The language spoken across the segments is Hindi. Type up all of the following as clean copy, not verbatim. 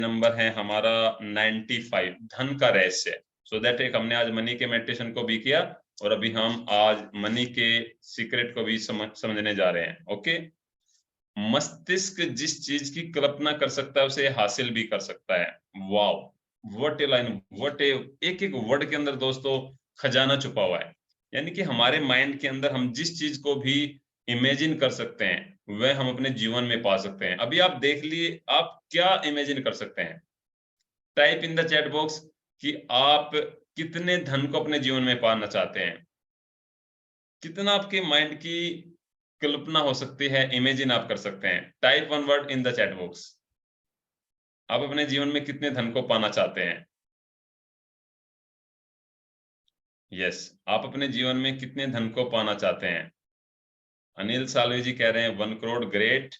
नंबर है हमारा 95, धन का रहस्य। सो दैट एक हमने आज मनी के मेडिटेशन को भी किया और अभी हम आज मनी के सीक्रेट को भी समझने जा रहे हैं। ओके, मस्तिष्क जिस चीज की कल्पना कर सकता है उसे हासिल भी कर सकता है। Wow, what A line, what ए, एक एक वर्ड के अंदर दोस्तों खजाना छुपा हुआ है। यानी कि हमारे माइंड के अंदर हम जिस चीज को भी इमेजिन कर सकते हैं वह हम अपने जीवन में पा सकते हैं। अभी आप देख लिए, आप क्या इमेजिन कर सकते हैं? Type in the chat box कि आप कितने धन को अपने जीवन में पाना चाहते हैं। कितना आपके माइंड की कल्पना हो सकती है, इमेजिन आप कर सकते हैं। Type one word in the chat box. आप अपने जीवन में कितने धन को पाना चाहते हैं? यस, आप अपने जीवन में कितने धन को पाना चाहते हैं? अनिल सालवी जी कह रहे हैं 1 crore, great.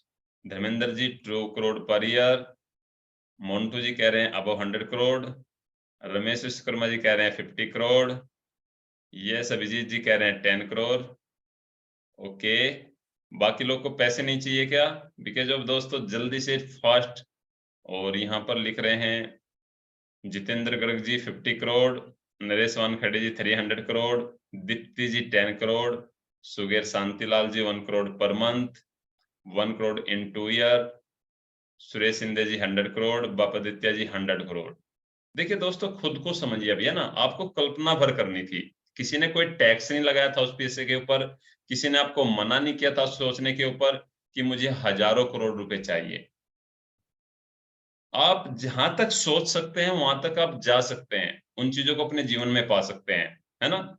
Dharmendra ji 2 crore per year. Montu जी कह रहे हैं अबव 100 करोड़। रमेश विश्वकर्मा जी कह रहे हैं 50 करोड़। यस, अभिजीत जी कह रहे हैं 10 करोड़। ओके, बाकी लोग को पैसे नहीं चाहिए क्या? बिकॉज ऑफ दोस्तों जल्दी से फास्ट। और यहाँ पर लिख रहे हैं जितेंद्र गर्ग जी 50 करोड़, नरेश वानखेड़े जी 300 करोड़, दीप्ति जी 10 करोड़, सुगेर शांतिलाल जी 1 करोड़ पर मंथ, 1 करोड़ इन 2 ईयर, सुरेश शिंदे जी 100 करोड़, बापादित्य जी 100 करोड़। देखिए दोस्तों, खुद को समझिए। अभी है ना, आपको कल्पना भर करनी थी। किसी ने कोई टैक्स नहीं लगाया था उस पैसे के ऊपर। किसी ने आपको मना नहीं किया था सोचने के ऊपर कि मुझे हजारों करोड़ रुपए चाहिए। आप जहां तक सोच सकते हैं वहां तक आप जा सकते हैं, उन चीजों को अपने जीवन में पा सकते हैं, है ना?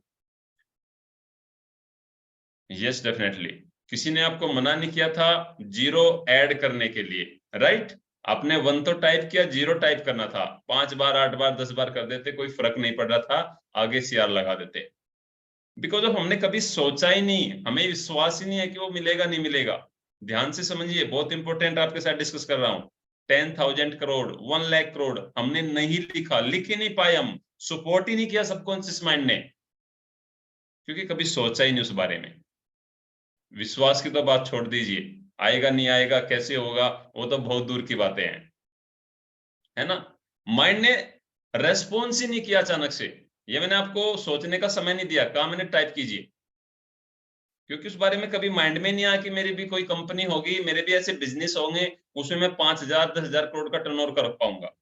Yes, definitely. किसी ने आपको मना नहीं किया था जीरो ऐड करने के लिए, राइट? आपने 1 तो टाइप किया, जीरो टाइप करना था। 5 बार, 8 बार, 10 बार कर देते, कोई फर्क नहीं पड़ रहा था, आगे सीआर लगा देते। बिकॉज ऑफ हमने कभी सोचा ही नहीं, हमें विश्वास ही नहीं है कि वो मिलेगा नहीं मिलेगा। ध्यान से समझिए, बहुत इंपॉर्टेंट आपके साथ डिस्कस कर रहा हूं। 10,000 करोड़, 1 लाख करोड़ हमने नहीं लिखा, लिख ही नहीं पाए हम। सपोर्ट ही नहीं किया सबकॉन्शियस माइंड ने, क्योंकि कभी सोचा ही नहीं उस बारे में। विश्वास की तो बात छोड़ दीजिए, आएगा नहीं आएगा, कैसे होगा, वो तो बहुत दूर की बातें हैं, है ना? माइंड ने रेस्पॉन्स ही नहीं किया अचानक से। ये मैंने आपको सोचने का समय नहीं दिया, कहा मैंने टाइप कीजिए, क्योंकि उस बारे में कभी माइंड में नहीं आया कि मेरी भी कोई कंपनी होगी, मेरे भी ऐसे बिजनेस होंगे, उसमें मैं 5,000 10,000 करोड़ का टर्नओवर कर पाऊंगा।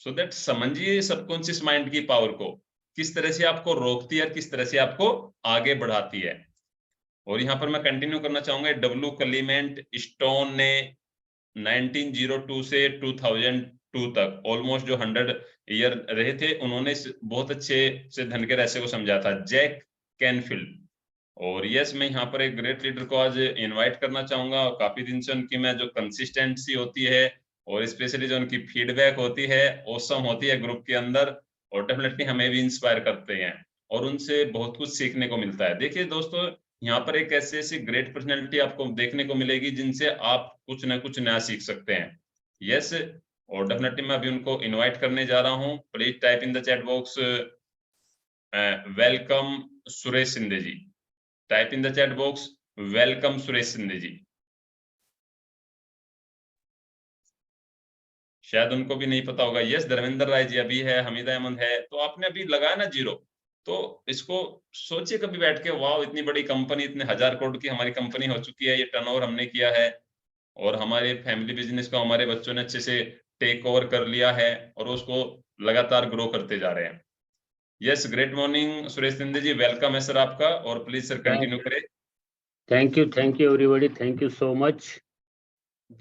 सो दैट समझिए सबकॉन्शियस माइंड की पावर को, किस तरह से आपको रोकती है और किस तरह से आपको आगे बढ़ाती है। और यहाँ पर मैं कंटिन्यू करना चाहूंगा, डब्ल्यू क्लीमेंट स्टोन ने 1902 से 2002 तक ऑलमोस्ट जो 100 ईयर रहे थे, उन्होंने बहुत अच्छे से धन के रहस्य को समझा था, जैक कैनफील्ड। और यस, मैं यहाँ पर एक ग्रेट लीडर को आज इनवाइट करना चाहूंगा, और काफी दिन से उनकी मैं जो कंसिस्टेंसी होती है और स्पेशली जो उनकी फीडबैक होती है, ऑसम होती है ग्रुप के अंदर, और डेफिनेटली हमें भी इंस्पायर करते हैं और उनसे बहुत कुछ सीखने को मिलता है। देखिए दोस्तों, यहाँ पर एक ऐसी ऐसी ग्रेट पर्सनैलिटी आपको देखने को मिलेगी जिनसे आप कुछ ना कुछ नया सीख सकते हैं। यस, और डेफिनेटली मैं अभी उनको इनवाइट करने जा रहा हूँ। Please type in the chat box welcome Suresh Shinde ji. Type in the chat box welcome Suresh Shinde ji. शायद उनको भी नहीं पता होगा। यस, धर्मेंद्र राय जी अभी है, हमीदा अहमद है, तो आपने अभी लगाया ना जीरो। तो इसको सोचिए कभी बैठ के, वाह इतनी बड़ी कंपनी, इतने 1,000 करोड़ की हमारी कंपनी हो चुकी है, ये टर्नओवर हमने किया है, और हमारे फैमिली बिजनेस को हमारे बच्चों ने अच्छे से टेक ओवर कर लिया है और उसको लगातार ग्रो करते जा रहे हैं। Yes, great morning Suresh Shinde ji, welcome है सर आपका, और प्लीज सर कंटिन्यू करें। Thank you everybody, thank you so much.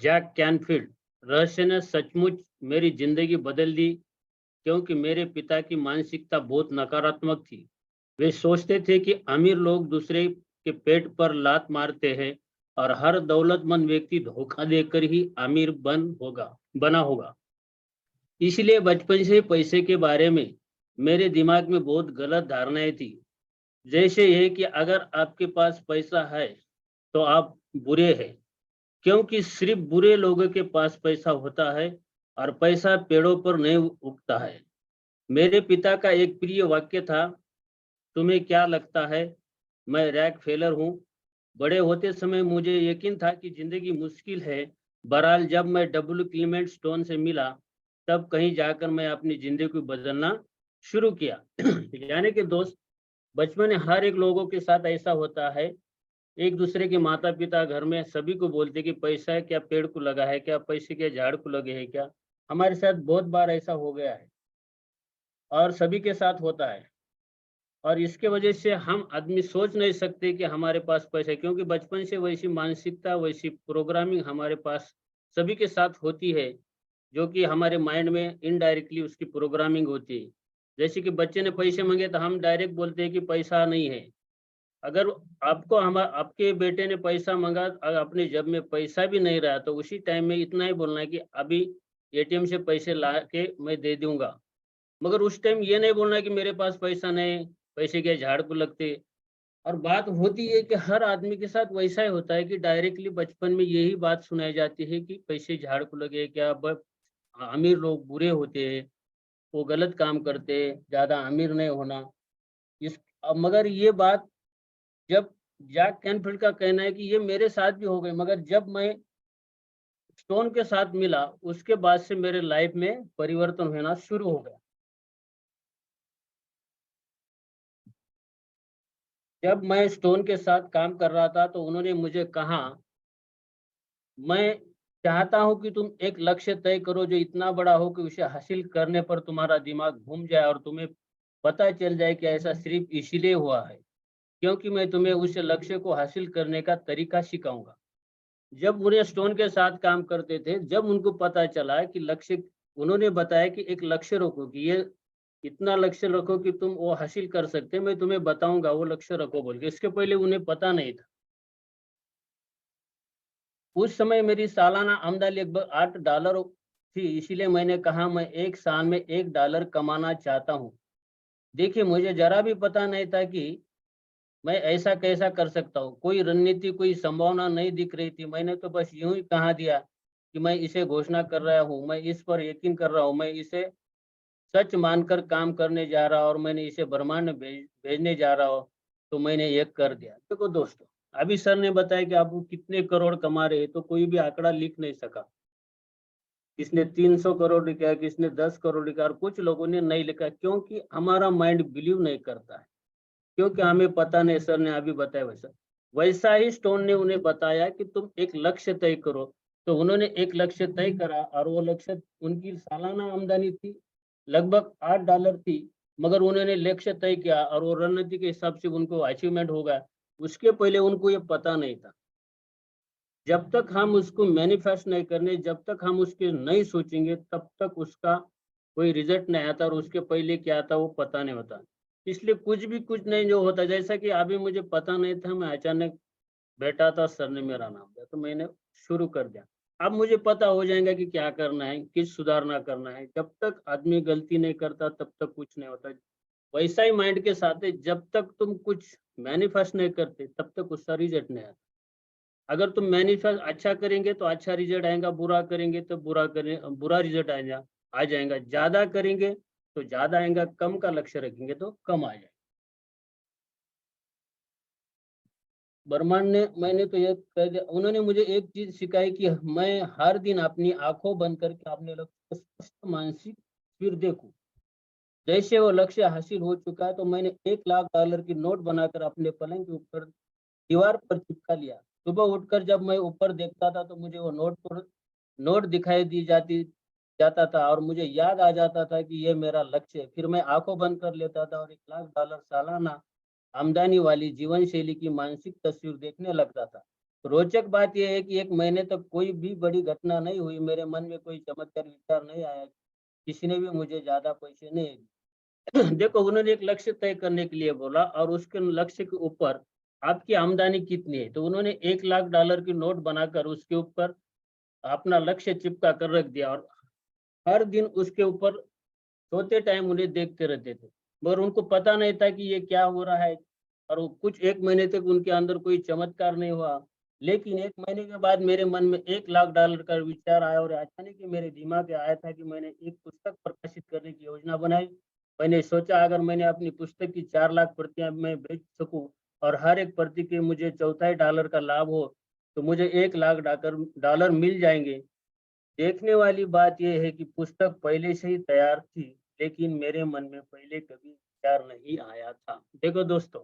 Jack Canfield, रहस्य ने सचमुच मेरी जिंदगी बदल दी, क्योंकि मेरे पिता की मानसिकता बहुत नकारात्मक थी। वे सोचते थे कि अमीर लोग दूसरे के पेट पर लात मारते हैं और हर दौलतमंद व्यक्ति धोखा देकर ही अमीर बना होगा। इसलिए बचपन से पैसे के बारे में मेरे दिमाग में बहुत गलत धारणाएं थी। जैसे ये कि अगर आपके पास पैसा है तो आप बुरे हैं, क्योंकि सिर्फ बुरे लोगों के पास पैसा होता है और पैसा पेड़ों पर नहीं उगता है। मेरे पिता का एक प्रिय वाक्य था, तुम्हें क्या लगता है मैं रैक फेलर हूँ? बड़े होते समय मुझे यकीन था कि जिंदगी मुश्किल है, बहरहाल जब मैं डब्ल्यू क्लीमेंट स्टोन से मिला, तब कहीं जाकर मैं अपनी ज़िंदगी को बदलना शुरू किया। यानी कि दोस्त, बचपन में हर एक लोगों के साथ ऐसा होता है, एक-दूसरे के माता-पिता घर में सभी को बोलते कि पैसा है क्या पेड़ को लगा है क्या? पैसे क्या झाड़ को लगे हैं क्या? हमारे साथ बहुत बार ऐसा हो गया है और सभी के साथ होता है। और इसके वजह से हम आदमी सोच नहीं सकते कि हमारे पास पैसा है, क्योंकि बचपन से वैसी मानसिकता, वैसी प्रोग्रामिंग हमारे पास सभी के साथ होती है, जो कि हमारे माइंड में इनडायरेक्टली उसकी प्रोग्रामिंग होती है। जैसे कि बच्चे ने पैसे माँगे तो हम डायरेक्ट बोलते हैं कि पैसा नहीं है। अगर आपको आपके बेटे ने पैसा माँगा, अपने जेब में पैसा भी नहीं रहा, तो उसी टाइम में इतना ही बोलना है कि अभी एटीएम से पैसे ला के मैं दे दूँगा। मगर उस टाइम ये नहीं बोलना कि मेरे पास पैसा नहीं, पैसे क्या झाड़ को लगते। और बात होती है कि हर आदमी के साथ वैसा ही होता है कि डायरेक्टली बचपन में यही बात सुनाई जाती है कि पैसे झाड़ को लगे क्या, अमीर लोग बुरे होते हैं, वो गलत काम करते हैं, ज़्यादा अमीर नहीं होना। मगर ये बात जब जैक कैनफील्ड का कहना है कि ये मेरे साथ भी हो गई, मगर जब मैं स्टोन के साथ मिला, उसके बाद से मेरे लाइफ में परिवर्तन होना शुरू हो गया। जब मैं स्टोन के साथ काम कर रहा था, तो उन्होंने मुझे कहा, मैं चाहता हूँ कि तुम एक लक्ष्य तय करो जो इतना बड़ा हो कि उसे हासिल करने पर तुम्हारा दिमाग घूम जाए और तुम्हें पता चल जाए कि ऐसा सिर्फ इसीलिए हुआ है, क्योंकि मैं तुम्हें उस लक्ष्य को हासिल करने का तरीका सिखाऊँगा। जब उन्हें स्टोन के साथ काम करते थे, जब उनको पता चला कि लक्ष्य, उन्होंने बताया कि एक लक्ष्य रखो कि ये इतना लक्ष्य रखो कि तुम वो हासिल कर सकते हैं, मैं तुम्हें बताऊँगा वो लक्ष्य रखो बोल के। इसके पहले उन्हें पता नहीं था। उस समय मेरी सालाना आमदनी लगभग $8 थी, इसीलिए मैंने कहा मैं 1 साल में $1 कमाना चाहता हूँ। देखिए, मुझे ज़रा भी पता नहीं था कि मैं ऐसा कैसा कर सकता हूँ? कोई रणनीति, कोई संभावना नहीं दिख रही थी। मैंने तो बस यूँ ही कहा दिया कि मैं इसे घोषणा कर रहा हूँ, मैं इस पर यकीन कर रहा हूँ, मैं इसे सच मानकर काम करने जा रहा हूँ और मैंने इसे ब्रह्मांड में भेजने जा रहा हूँ, तो मैंने ये कर दिया। देखो दोस्तों, अभी सर ने बताया कि आप वो कितने करोड़ कमा रहे हैं, तो कोई भी आंकड़ा लिख नहीं सका। किसने 300 करोड़ लिखा है, किसने 10 करोड़ लिखा है और कुछ लोगों ने नहीं लिखा, क्योंकि हमारा माइंड बिलीव नहीं करता है। क्योंकि हमें पता नहीं, सर ने अभी बताया वैसा। वैसा ही स्टोन ने उन्हें बताया कि तुम एक लक्ष्य तय करो। तो उन्होंने एक लक्ष्य तय करा और वो लक्ष्य, उनकी सालाना आमदनी थी, लगभग $8 थी। मगर उन्होंने लक्ष्य तय किया और वो रणनीति के हिसाब से उनको अचीवमेंट हो गया। उसके पहले उनको ये पता नहीं था। जब तक हम उसको मैनिफेस्ट नहीं करने, जब तक हम उसके नहीं सोचेंगे, तब तक उसका कोई रिजल्ट नहीं आता और उसके पहले क्या आता वो पता नहीं होता। इसलिए कुछ नहीं जो होता, जैसा कि अभी मुझे पता नहीं था, मैं अचानक बैठा था, सर ने मेरा नाम लिया, तो मैंने शुरू कर दिया। अब मुझे पता हो जाएगा कि क्या करना है, किस सुधारना करना है। जब तक आदमी गलती नहीं करता, तब तक कुछ नहीं होता। वैसा ही माइंड के साथ है, जब तक तुम कुछ मैनिफेस्ट नहीं करते, तब तक उसका रिजल्ट नहीं आता। अगर तुम मैनिफेस्ट अच्छा करेंगे तो अच्छा रिजल्ट आएगा, बुरा करेंगे तो बुरा रिजल्ट आएगा, आ जाएगा। ज़्यादा करेंगे तो ज़्यादा आएगा, कम का लक्ष्य रखेंगे तो कम आ जाएगा। ब्रह्मांड ने, मैंने तो ये कह दिया, उन्होंने मुझे एक चीज़ सिखाई कि मैं हर दिन अपनी आँखों बंद करके अपने लक्ष्य को स्पष्ट मानसिक फिर देखूँ। जैसे वो लक्ष्य हासिल हो चुका है, तो मैंने $1,00,000 की नोट बनाकर अपने पलंग के ऊपर दीवार पर चिपका लिया। सुबह उठकर जब मैं ऊपर देखता था, तो मुझे वो नोट दिखाई दी जाती जाता था और मुझे याद आ जाता था कि ये मेरा लक्ष्य है। फिर मैं आँखों बंद कर लेता था और $1,00,000 सालाना आमदनी वाली जीवन शैली की मानसिक तस्वीर देखने लगता था। रोचक बात यह है कि 1 महीने तक कोई भी बड़ी घटना नहीं हुई। मेरे मन में कोई चमत्कारी विचार नहीं आया। किसी ने भी मुझे ज़्यादा पैसे नहीं दिए। देखो, उन्होंने एक लक्ष्य तय करने के लिए बोला और उसके लक्ष्य के ऊपर आपकी आमदनी कितनी है, तो उन्होंने $1,00,000 की नोट बनाकर उसके ऊपर अपना लक्ष्य चिपका कर रख दिया और हर दिन उसके ऊपर सोते टाइम उन्हें देखते रहते थे। मगर उनको पता नहीं था कि ये क्या हो रहा है और वो कुछ 1 महीने तक उनके अंदर कोई चमत्कार नहीं हुआ। लेकिन 1 महीने के बाद मेरे मन में $1,00,000 का विचार आया और अचानक ही मेरे दिमाग में आया था कि मैंने एक पुस्तक प्रकाशित करने की योजना बनाई। मैंने सोचा, अगर मैंने अपनी पुस्तक की 4 लाख प्रतियाँ मैं बेच सकूँ और हर एक प्रति के मुझे चौथाई डॉलर का लाभ हो, तो मुझे $1,00,000 मिल जाएंगे। देखने वाली बात यह है कि पुस्तक पहले से ही तैयार थी, लेकिन मेरे मन में पहले कभी विचार नहीं आया था। देखो दोस्तों,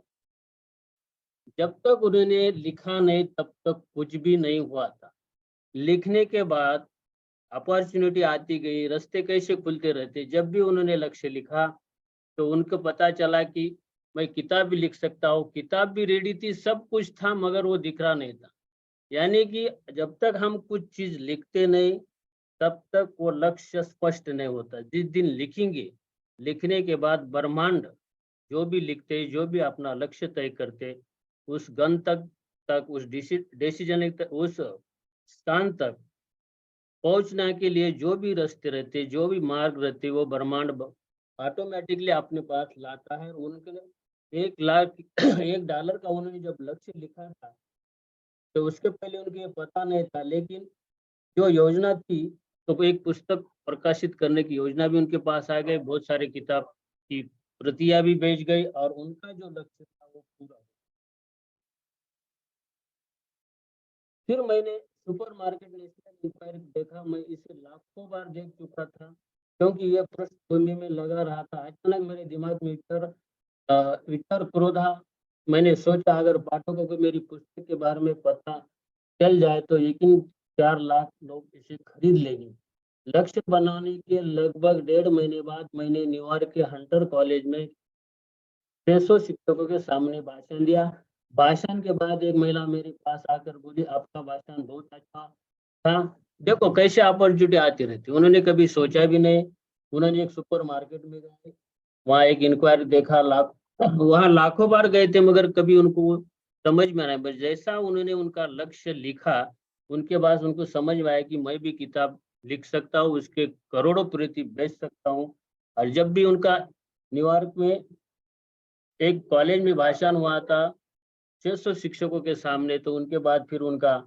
जब तक उन्होंने लिखा नहीं तब तक कुछ भी नहीं हुआ था। लिखने के बाद अपॉर्चुनिटी आती गई, रास्ते कैसे खुलते रहते। जब भी उन्होंने लक्ष्य लिखा तो उनको पता चला कि मैं किताब भी लिख सकता हूँ। किताब भी रेडी थी, सब कुछ था, मगर वो दिख रहा नहीं था। यानी कि जब तक हम कुछ चीज लिखते नहीं तब तक वो लक्ष्य स्पष्ट नहीं होता। जिस दिन लिखेंगे, लिखने के बाद ब्रह्मांड जो भी लिखते, जो भी अपना लक्ष्य तय करते, उस तक उस डिसीजन उस स्थान तक पहुंचने के लिए जो भी रास्ते रहते, जो भी मार्ग रहते, वो ब्रह्मांड ऑटोमेटिकली अपने पास लाता है। उनके 1,00,000 $1 का उन्होंने जब लक्ष्य लिखा था तो उसके पहले उनको ये पता नहीं था, लेकिन जो योजना थी तो एक पुस्तक प्रकाशित करने की योजना भी उनके पास आ गई। बहुत सारे किताब की प्रतियां भी बेच गई और उनका जो लक्ष्य था वो पूरा हो। फिर मैंने सुपरमार्केट नेशनल इंक्वायरी देखा। मैं इसे लाखों बार देख चुका था, क्योंकि ये पृष्ठभूमि में लगा रहा था। अचानक मेरे दिमाग में विचार क्रोधा। मैंने सोचा अगर पाठकों को मेरी पुस्तक के बारे में पता चल जाए तो यकीन 4 लाख लोग इसे खरीद लेंगे। लक्ष्य बनाने के लगभग 1.5 महीने बाद मैंने न्यूयॉर्क के हंटर कॉलेज में 600 शिक्षकों के सामने भाषण दिया। भाषण के बाद एक महिला मेरे पास आकर बोली, आपका भाषण बहुत अच्छा था। देखो कैसे अपॉर्चुनिटी आती रहती। उन्होंने कभी सोचा भी नहीं। उन्होंने एक सुपर मार्केट में गए, वहाँ एक इंक्वायरी देखा, वहाँ लाखों बार गए थे, मगर कभी उनको समझ में नहीं। बस जैसा उन्होंने उनका लक्ष्य लिखा, उनके बाद उनको समझ में आया कि मैं भी किताब लिख सकता हूँ, उसके करोड़ों प्रति बेच सकता हूँ। और जब भी उनका न्यूयॉर्क में एक कॉलेज में भाषण हुआ था 600 शिक्षकों के सामने, तो उनके बाद फिर उनका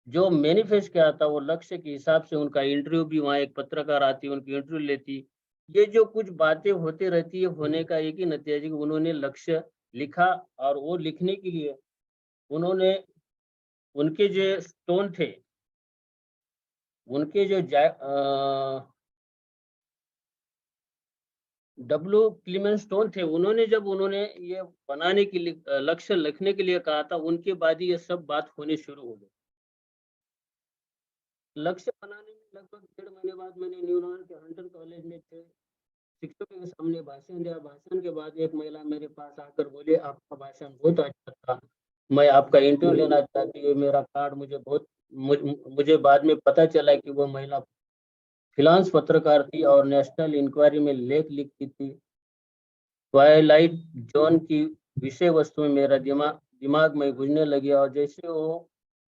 जो मैनिफेस्ट किया था वो लक्ष्य के हिसाब से उनका इंटरव्यू भी, वहाँ एक पत्रकार आती, उनकी इंटरव्यू लेती। ये जो कुछ बातें होती रहती है, होने का एक ही नतीजा कि उन्होंने लक्ष्य लिखा। और वो लिखने के लिए उन्होंने उनके जो स्टोन थे, उनके जो डब्ल्यू क्लीमेंट स्टोन थे, उन्होंने जब उन्होंने ये बनाने के लिए लक्ष्य लिखने के लिए कहा था, उनके बाद ही ये सब बात होनी शुरू हो गई। लक्ष्य बनाने में लगभग 1.5 महीने बाद मैंने न्यूयॉर्क के हंटर कॉलेज में शिक्षकों के सामने भाषण दिया। भाषण के बाद एक महिला मेरे पास आकर बोली, आपका भाषण बहुत अच्छा था, मैं आपका इंटरव्यू लेना चाहती हूँ। मेरा कार्ड मुझे बाद में पता चला कि वो महिला फ्रीलांस पत्रकार थी और नेशनल इंक्वायरी में लेख लिखती थी। ट्वाइलाइट जोन की विषय वस्तु में मेरा दिमाग में घुसने लगी, और जैसे वो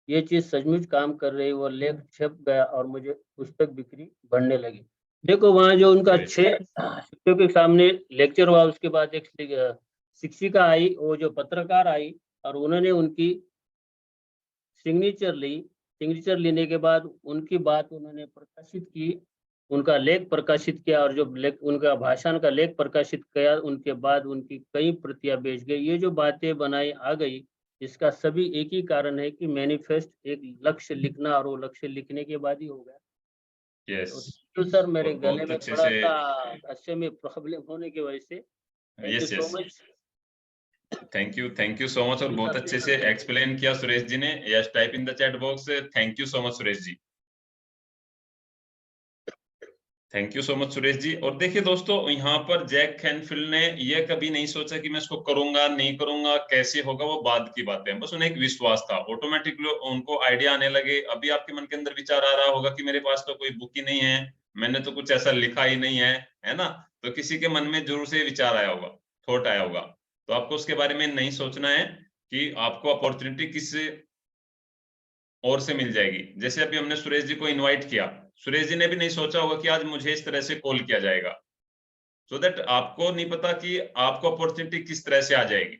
ये चीज सचमुच काम कर रही, वो लेख छप गया और मुझे पुस्तक बिक्री बढ़ने लगी। देखो वहाँ जो उनका 6 शिक्षकों के सामने लेक्चर हुआ, उसके बाद एक शिक्षिका आई, वो जो पत्रकार आई, और उन्होंने उनकी सिग्नेचर ली। सिग्नेचर लेने के बाद उनकी बात उन्होंने प्रकाशित की, उनका लेख प्रकाशित किया, और जो लेख उनका भाषण का लेख प्रकाशित किया, उनके बाद उनकी कई प्रतियां बेच गई। ये जो बातें बनाई आ गई, इसका सभी एक ही कारण है कि मैनिफेस्ट एक लक्ष्य लिखना, और वो लक्ष्य लिखने के बाद ही हो गया। यस, तो सर मेरे और गले बहुत में अच्छे थोड़ा से, सा अच्छे में प्रॉब्लम होने की वजह से thank you yes so yes, much. Thank you so much. और बहुत अच्छे से एक्सप्लेन किया सुरेश जी ने। Yes, type in the chat box, thank you so much Suresh ji, thank you so much Suresh ji. और देखिए दोस्तों, यहाँ पर जैक कैनफील्ड ने ये कभी नहीं सोचा कि मैं इसको करूंगा नहीं करूंगा, कैसे होगा वो बाद की बातें हैं। बस उन्हें एक विश्वास था, ऑटोमेटिकली उनको आइडिया आने लगे। अभी आपके मन के अंदर विचार आ रहा होगा कि मेरे पास तो कोई बुक ही नहीं है, मैंने तो कुछ ऐसा लिखा ही नहीं है ना। तो किसी के मन में जरूर से विचार आया होगा, थॉट आया होगा। तो आपको उसके बारे में नहीं सोचना है कि आपको अपॉर्चुनिटी किस और से मिल जाएगी। जैसे अभी हमने सुरेश जी को इनवाइट किया, सुरेश जी ने भी नहीं सोचा होगा कि आज मुझे इस तरह से कॉल किया जाएगा। सो दैट आपको नहीं पता कि आपको अपॉर्चुनिटी किस तरह से आ जाएगी।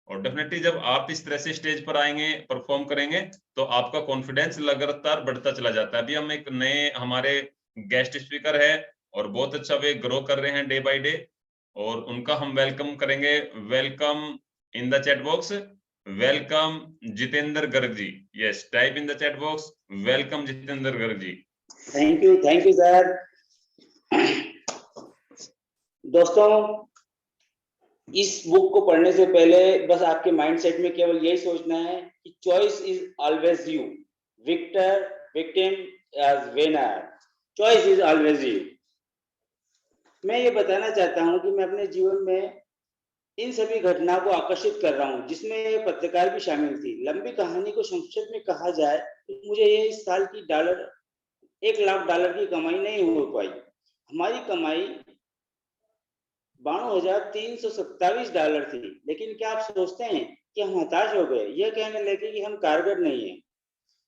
और डेफिनेटली जब आप इस तरह से स्टेज पर आएंगे, परफॉर्म करेंगे, तो आपका कॉन्फिडेंस लगातार बढ़ता चला जाता है। अभी हम एक नए हमारे गेस्ट स्पीकर है, और बहुत अच्छा वे ग्रो कर रहे हैं डे बाय डे, और उनका हम वेलकम करेंगे। Welcome in the chat box. Welcome Jitendra Garg ji. Yes, type in the chat box. Welcome Jitendra Garg ji. Thank you sir. दोस्तों, इस बुक को पढ़ने से पहले बस आपके माइंडसेट में केवल यही सोचना है कि choice is always you. Victor, victim as winner. Choice is always you. मैं ये बताना चाहता हूं कि मैं अपने जीवन में इन सभी घटनाओं को आकर्षित कर रहा हूं, जिसमें पत्रकार भी शामिल थी. लंबी कहानी को संक्षेप में कहा जाए तो मुझे ये इस साल की $1,00,000 की कमाई नहीं हो पाई. हमारी कमाई $92,327 थी. लेकिन क्या आप सोचते हैं कि हम हताश हो गए, यह कहने लगे कि हम कारगर नहीं है?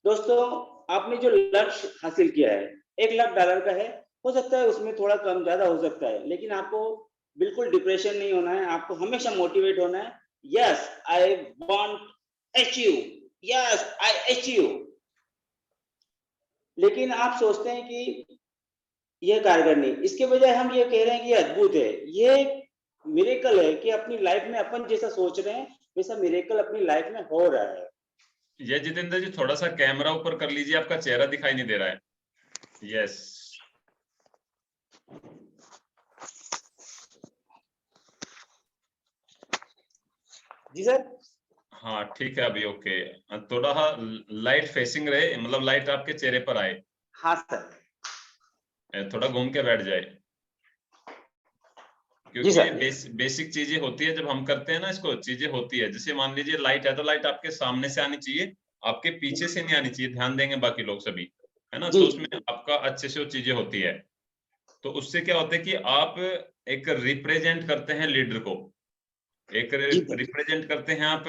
दोस्तों, आपने जो लक्ष्य हासिल किया है $1,00,000 का है. हो सकता है उसमें थोड़ा कम ज्यादा हो सकता है, लेकिन आपको बिल्कुल डिप्रेशन नहीं होना है. आपको हमेशा मोटिवेट होना है. Yes I want achieve. Yes I achieve. लेकिन आप सोचते हैं कि यह कारगर नहीं. इसके बजाय हम ये कह रहे हैं कि यह अद्भुत है. ये मिरेकल है कि अपनी लाइफ में अपन जैसा सोच रहे हैं वैसा मिरेकल अपनी लाइफ में हो रहा है. ये जितेंद्र जी थोड़ा सा कैमरा ऊपर कर लीजिए, आपका चेहरा दिखाई नहीं दे रहा है. यस. जी सर. हाँ ठीक है, अभी ओके. थोड़ा लाइट फेसिंग रहे, मतलब लाइट आपके चेहरे पर आए. हाँ सर. थोड़ा घूम के बैठ जाए, क्योंकि बेसिक चीजें होती है जब हम करते हैं ना, इसको चीजें होती है. जैसे मान लीजिए लाइट है तो लाइट आपके सामने से आनी चाहिए, आपके पीछे से नहीं आनी चाहिए. ध्यान देंगे बाकी लोग सभी, है ना. तो उसमें आपका अच्छे से वो चीजें होती है. तो उससे क्या होता है कि आप एक रिप्रेजेंट करते हैं लीडर को, एक रिप्रेजेंट करते हैं आप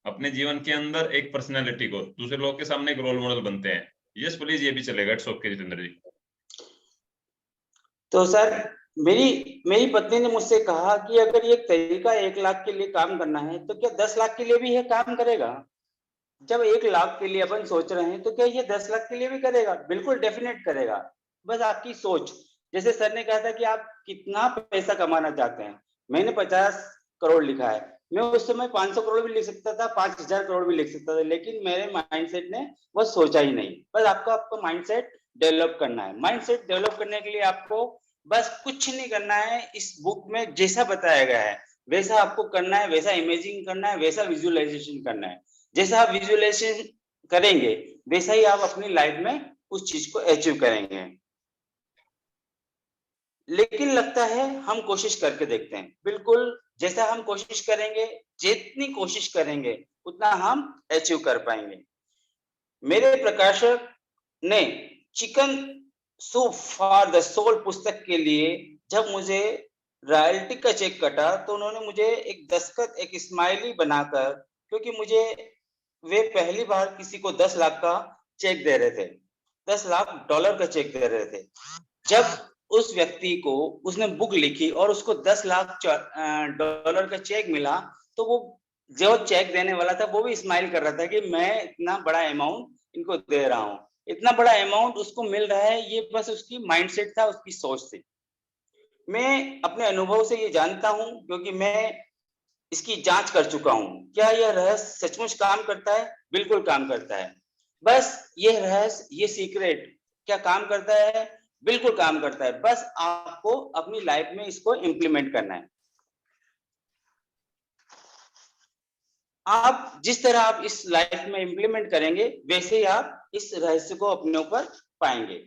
अपने जीवन के अंदर एक पर्सनैलिटी को, दूसरे लोगों के सामने एक रोल मॉडल बनते हैं. यस प्लीज, ये भी चलेगा. इट्स ओके जितेंद्र जी. तो सर, मेरी पत्नी ने मुझसे कहा कि अगर ये तरीका 1,00,000 के लिए काम करना है तो क्या 10,00,000 के लिए भी ये काम करेगा? जब 1,00,000 के लिए अपन सोच रहे हैं तो क्या ये 10,00,000 के लिए भी करेगा? बिल्कुल डेफिनेट करेगा. बस आपकी सोच. जैसे सर ने कहा था कि आप कितना पैसा कमाना चाहते हैं. मैंने 50 करोड़ लिखा है. मैं उस समय 500 करोड़ भी लिख सकता था, 5,000 करोड़ भी लिख सकता था, लेकिन मेरे माइंडसेट ने वो सोचा ही नहीं. बस आपको माइंडसेट डेवलप करना है. माइंडसेट डेवलप करने के लिए आपको बस कुछ नहीं करना है. इस बुक में जैसा बताया गया है वैसा आपको करना है, वैसा इमेजिंग करना है, वैसा विजुअलाइजेशन करना है. जैसा आप विजुअलाइजेशन करेंगे वैसा ही आप अपनी लाइफ में उस चीज को अचीव करेंगे. लेकिन लगता है हम कोशिश करके देखते हैं. बिल्कुल जैसा हम कोशिश करेंगे, जितनी कोशिश करेंगे उतना हम अचीव कर पाएंगे. मेरे प्रकाशक ने chicken soup for the soul पुस्तक के लिए जब मुझे रॉयल्टी का चेक कटा तो उन्होंने मुझे एक दस्तखत, एक स्माइली बनाकर, क्योंकि मुझे वे पहली बार किसी को 10,00,000 का चेक दे रहे थे, $10,00,000 का चेक दे रहे थे. जब उस व्यक्ति को उसने बुक लिखी और उसको $10,00,000 का चेक मिला तो वो जो चेक देने वाला था वो भी स्माइल कर रहा था कि मैं इतना बड़ा अमाउंट इनको दे रहा हूँ. इतना बड़ा अमाउंट उसको मिल रहा है, ये बस उसकी माइंडसेट था, उसकी सोच थी. मैं अपने अनुभव से ये जानता हूँ क्योंकि मैं इसकी जांच कर चुका हूँ. क्या यह रहस्य सचमुच काम करता है? बिल्कुल काम करता है. बस ये रहस्य, ये सीक्रेट क्या काम करता है? बिल्कुल काम करता है. बस आपको अपनी लाइफ में इसको इम्प्लीमेंट करना है. आप जिस तरह आप इस लाइफ में इम्प्लीमेंट करेंगे वैसे ही आप इस रहस्य को अपने ऊपर पाएंगे.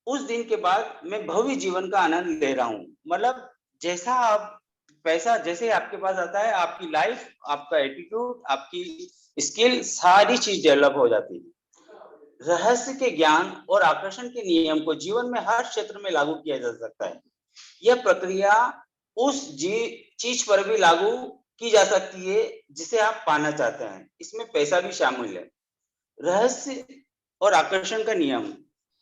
उस दिन के बाद मैं भव्य जीवन का आनंद ले रहा हूँ. मतलब जैसा आप पैसा जैसे आपके पास आता है, आपकी लाइफ, आपका एटीट्यूड, आपकी स्किल, सारी चीज डेवलप हो जाती है. रहस्य के ज्ञान और आकर्षण के नियम को जीवन में हर क्षेत्र में लागू किया जा सकता है. यह प्रक्रिया उस चीज पर भी लागू की जा सकती है जिसे आप पाना चाहते हैं. इसमें पैसा भी शामिल है. रहस्य और आकर्षण का नियम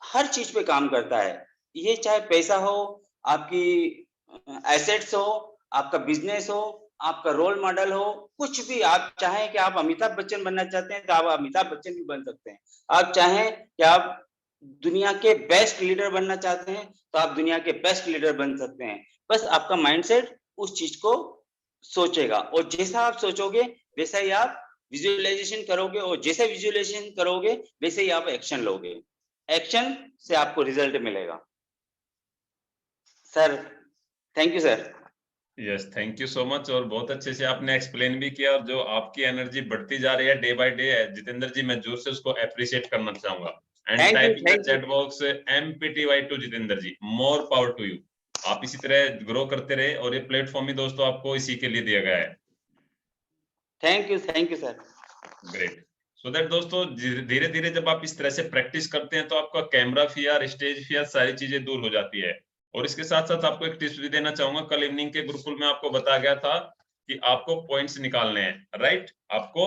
हर चीज पे काम करता है. ये चाहे पैसा हो, आपकी एसेट्स हो, आपका बिजनेस हो, आपका रोल मॉडल हो, कुछ भी. आप चाहें कि आप अमिताभ बच्चन बनना चाहते हैं तो आप अमिताभ बच्चन भी बन सकते हैं. आप चाहें कि आप दुनिया के बेस्ट लीडर बनना चाहते हैं तो आप दुनिया के बेस्ट लीडर बन सकते हैं. बस आपका माइंडसेट उस चीज को सोचेगा, और जैसा आप सोचोगे वैसा ही आप विजुअलाइजेशन करोगे, और जैसे विजुअलाइजेशन करोगे वैसे ही आप एक्शन लोगे। एक्शन से आपको रिजल्ट मिलेगा। Sir, thank you sir. Yes, thank you so much. और बहुत अच्छे से आपने एक्सप्लेन भी किया, और जो आपकी एनर्जी बढ़ती जा रही है day by day, Jitendra ji, मैं जोर से उसको अप्रिशिएट करना चाहूंगा। And thank you, type in the thank you. Chat box MPTY to Jitendra ji, more power to you. आप इसी तरह ग्रो करते रहे, और ये प्लेटफॉर्म ही दोस्तों आपको इसी के लिए दिया गया है। Thank you sir. Great. So that दोस्तों, धीरे धीरे जब आप इस तरह से प्रैक्टिस करते हैं तो आपका कैमरा फियर, स्टेज फियर, सारी चीजें दूर हो जाती है। और इसके साथ साथ आपको एक टिप्स भी देना चाहूंगा। कल इवनिंग के गुरुकुल में आपको बताया गया था कि आपको पॉइंट्स निकालने हैं, राइट? आपको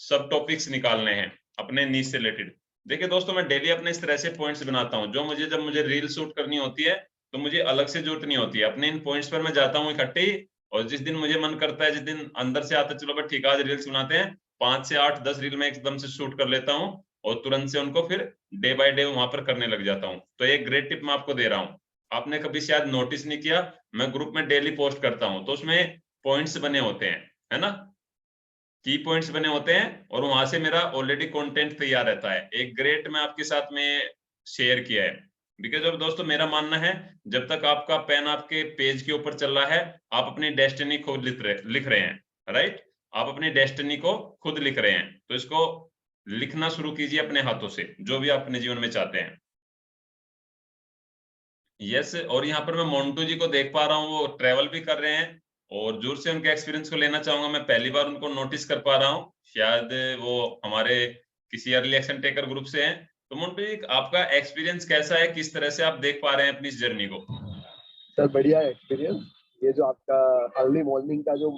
सब टॉपिक्स निकालने हैं अपने नीच से रिलेटेड। देखिए दोस्तों, मैं डेली अपने इस तरह से पॉइंट्स बनाता हूँ, जो जब मुझे रील शूट करनी होती है तो मुझे अलग से जरूरत नहीं होती है। अपने इन पॉइंट्स पर मैं जाता हूँ इकट्ठे ही, और जिस दिन मुझे मन करता है, जिस दिन अंदर से आता है, चलो भाई ठीक है आज रील्स बनाते हैं, 5 से 8 10 रील में एकदम से शूट कर लेता हूँ, और तुरंत से उनको फिर डे बाय डे वहां पर करने लग जाता हूँ। तो एक ग्रेट टिप मैं आपको दे रहा हूँ। आपने कभी शायद नोटिस नहीं किया, मैं ग्रुप में डेली पोस्ट करता हूँ, तो उसमें पॉइंट्स बने होते हैं, है ना? की पॉइंट्स बने होते हैं, और वहां से मेरा ऑलरेडी कंटेंट तैयार रहता है। एक ग्रेट मैं आपके साथ में शेयर किया है। बिकॉज अब दोस्तों, मेरा मानना है, जब तक आपका पेन आपके पेज के ऊपर चल रहा है, आप अपनी डेस्टिनी खुद लिख रहे हैं, राइट? आप अपनी डेस्टिनी को खुद लिख रहे हैं, तो इसको लिखना शुरू कीजिए अपने हाथों से, जो भी आप अपने जीवन में चाहते हैं। यस, और यहाँ पर मैं मोन्टू जी को देख पा रहा हूँ, वो ट्रेवल भी कर रहे हैं, और जोर से उनके एक्सपीरियंस को लेना चाहूंगा। मैं पहली बार उनको नोटिस कर पा रहा हूँ, शायद वो हमारे किसी अर्ली एक्शन टेकर ग्रुप से हैं। तो मोन्टू जी, आपका एक्सपीरियंस कैसा है? किस तरह से आप देख पा रहे हैं अपनी इस जर्नी को? सर बढ़िया एक्सपीरियंस। ये जो आपका अर्ली मॉर्निंग का जो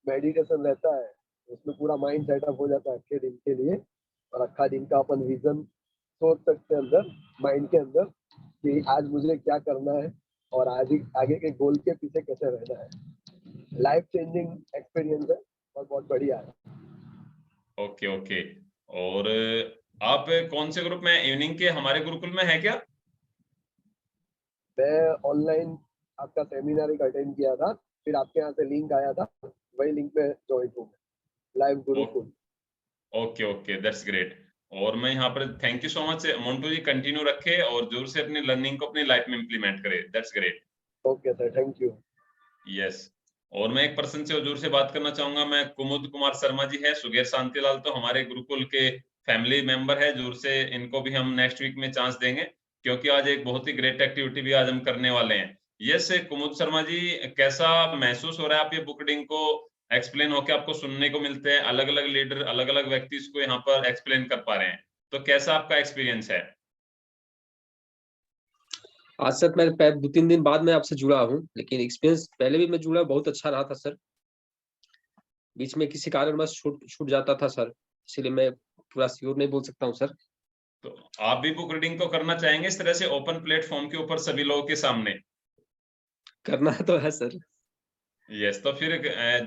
मेडिटेशन रहता है, उसमें पूरा माइंड सेटअप हो जाता है अगले दिन के लिए, और अक्खा दिन का अपन विजन सोच सकते हैं अंदर माइंड के अंदर कि आज मुझे क्या करना है और आगे के गोल के पीछे कैसे रहना है। लाइफ चेंजिंग एक्सपीरियंस है और बहुत बढ़िया है। Okay okay. और आप कौन से ग्रुप में? इवनिंग के हमारे गुरुकुल में है क्या? मैं ऑनलाइन आपका सेमिनार एक अटेंड किया था, फिर आपके यहाँ से लिंक आया था, वही लिंक पे ज्वाइन हूँ live Gurukul. Okay okay, that's great. और मैं यहाँ पर thank you so much. Montu ji, continue रखे और जोर से अपनी लर्निंग को अपनी लाइफ में इंप्लीमेंट करें। That's great. Okay sir, thank you. Yes. और मैं एक पर्सन से जोर से बात करना चाहूंगा। मैं कुमुद कुमार शर्मा जी है, सुगेर शांतिलाल तो हमारे गुरुकुल के फैमिली मेंबर है। जोर से इनको भी हम नेक्स्ट वीक में चांस देंगे, क्योंकि आज एक बहुत ही ग्रेट एक्टिविटी भी आज हम करने वाले हैं। यस कुमुद शर्मा जी, कैसा महसूस हो रहा है? आप ये बुक रीडिंग को एक्सप्लेन होके आपको सुनने को मिलते हैं, अलग अलग लीडर, अलग अलग व्यक्ति इसको यहाँ पर एक्सप्लेन कर पा रहे हैं, तो कैसा आपका एक्सपीरियंस है? आज सर मैं 2-3 दिन बाद मैं आपसे जुड़ा हूँ, लेकिन एक्सपीरियंस पहले भी मैं जुड़ा, बहुत अच्छा रहा था सर। बीच में किसी कारणवश छूट जाता था सर, इसलिए मैं पूरा श्योर नहीं बोल सकता हूँ सर। तो आप भी बुक रीडिंग को करना चाहेंगे इस तरह से ओपन प्लेटफॉर्म के ऊपर सभी लोगों के सामने? करना तो है सर। यस, तो फिर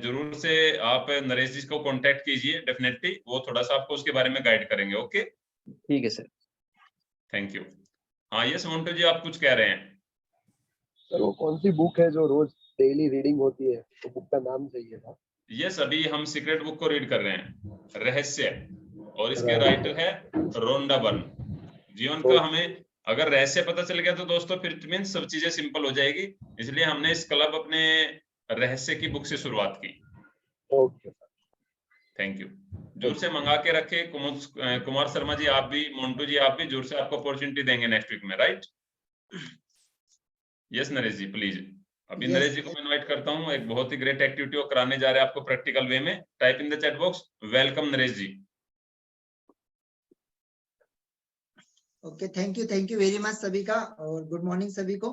जरूर से आप नरेश जी को कांटेक्ट कीजिए, डेफिनेटली वो थोड़ा सा आपको उसके बारे में गाइड करेंगे। ओके, ठीक है सर। Thank you. हाँ यस मोन्टू जी, आप कुछ कह रहे हैं? सर वो कौन सी बुक है जो रोज डेली रीडिंग होती है, तो बुक का नाम चाहिए था। यस, अभी हम सीक्रेट बुक को रीड कर रहे हैं, रहस्य, और इसके राइटर है रोंडा बर्न। जीवन का हमें अगर रहस्य पता चल गया तो दोस्तों फिर मीन सब चीजें सिंपल हो जाएगी। इसलिए हमने इस क्लब अपने रहस्य की बुक से शुरुआत की। Okay, thank you. जोर से मंगा के रखे कुमार शर्मा जी, आप भी, मोन्टू जी आप भी, जोर से आपको अपॉर्चुनिटी देंगे नेक्स्ट वीक में, right? Yes Naresh ji please. अभी Yes, नरेश जी को मैं इनवाइट करता हूँ, एक बहुत ही ग्रेट एक्टिविटी वो कराने जा रहे हैं आपको प्रैक्टिकल वे में। Type in the chat box, welcome Naresh ji. Okay, thank you very much सभी का, और गुड मॉर्निंग सभी को।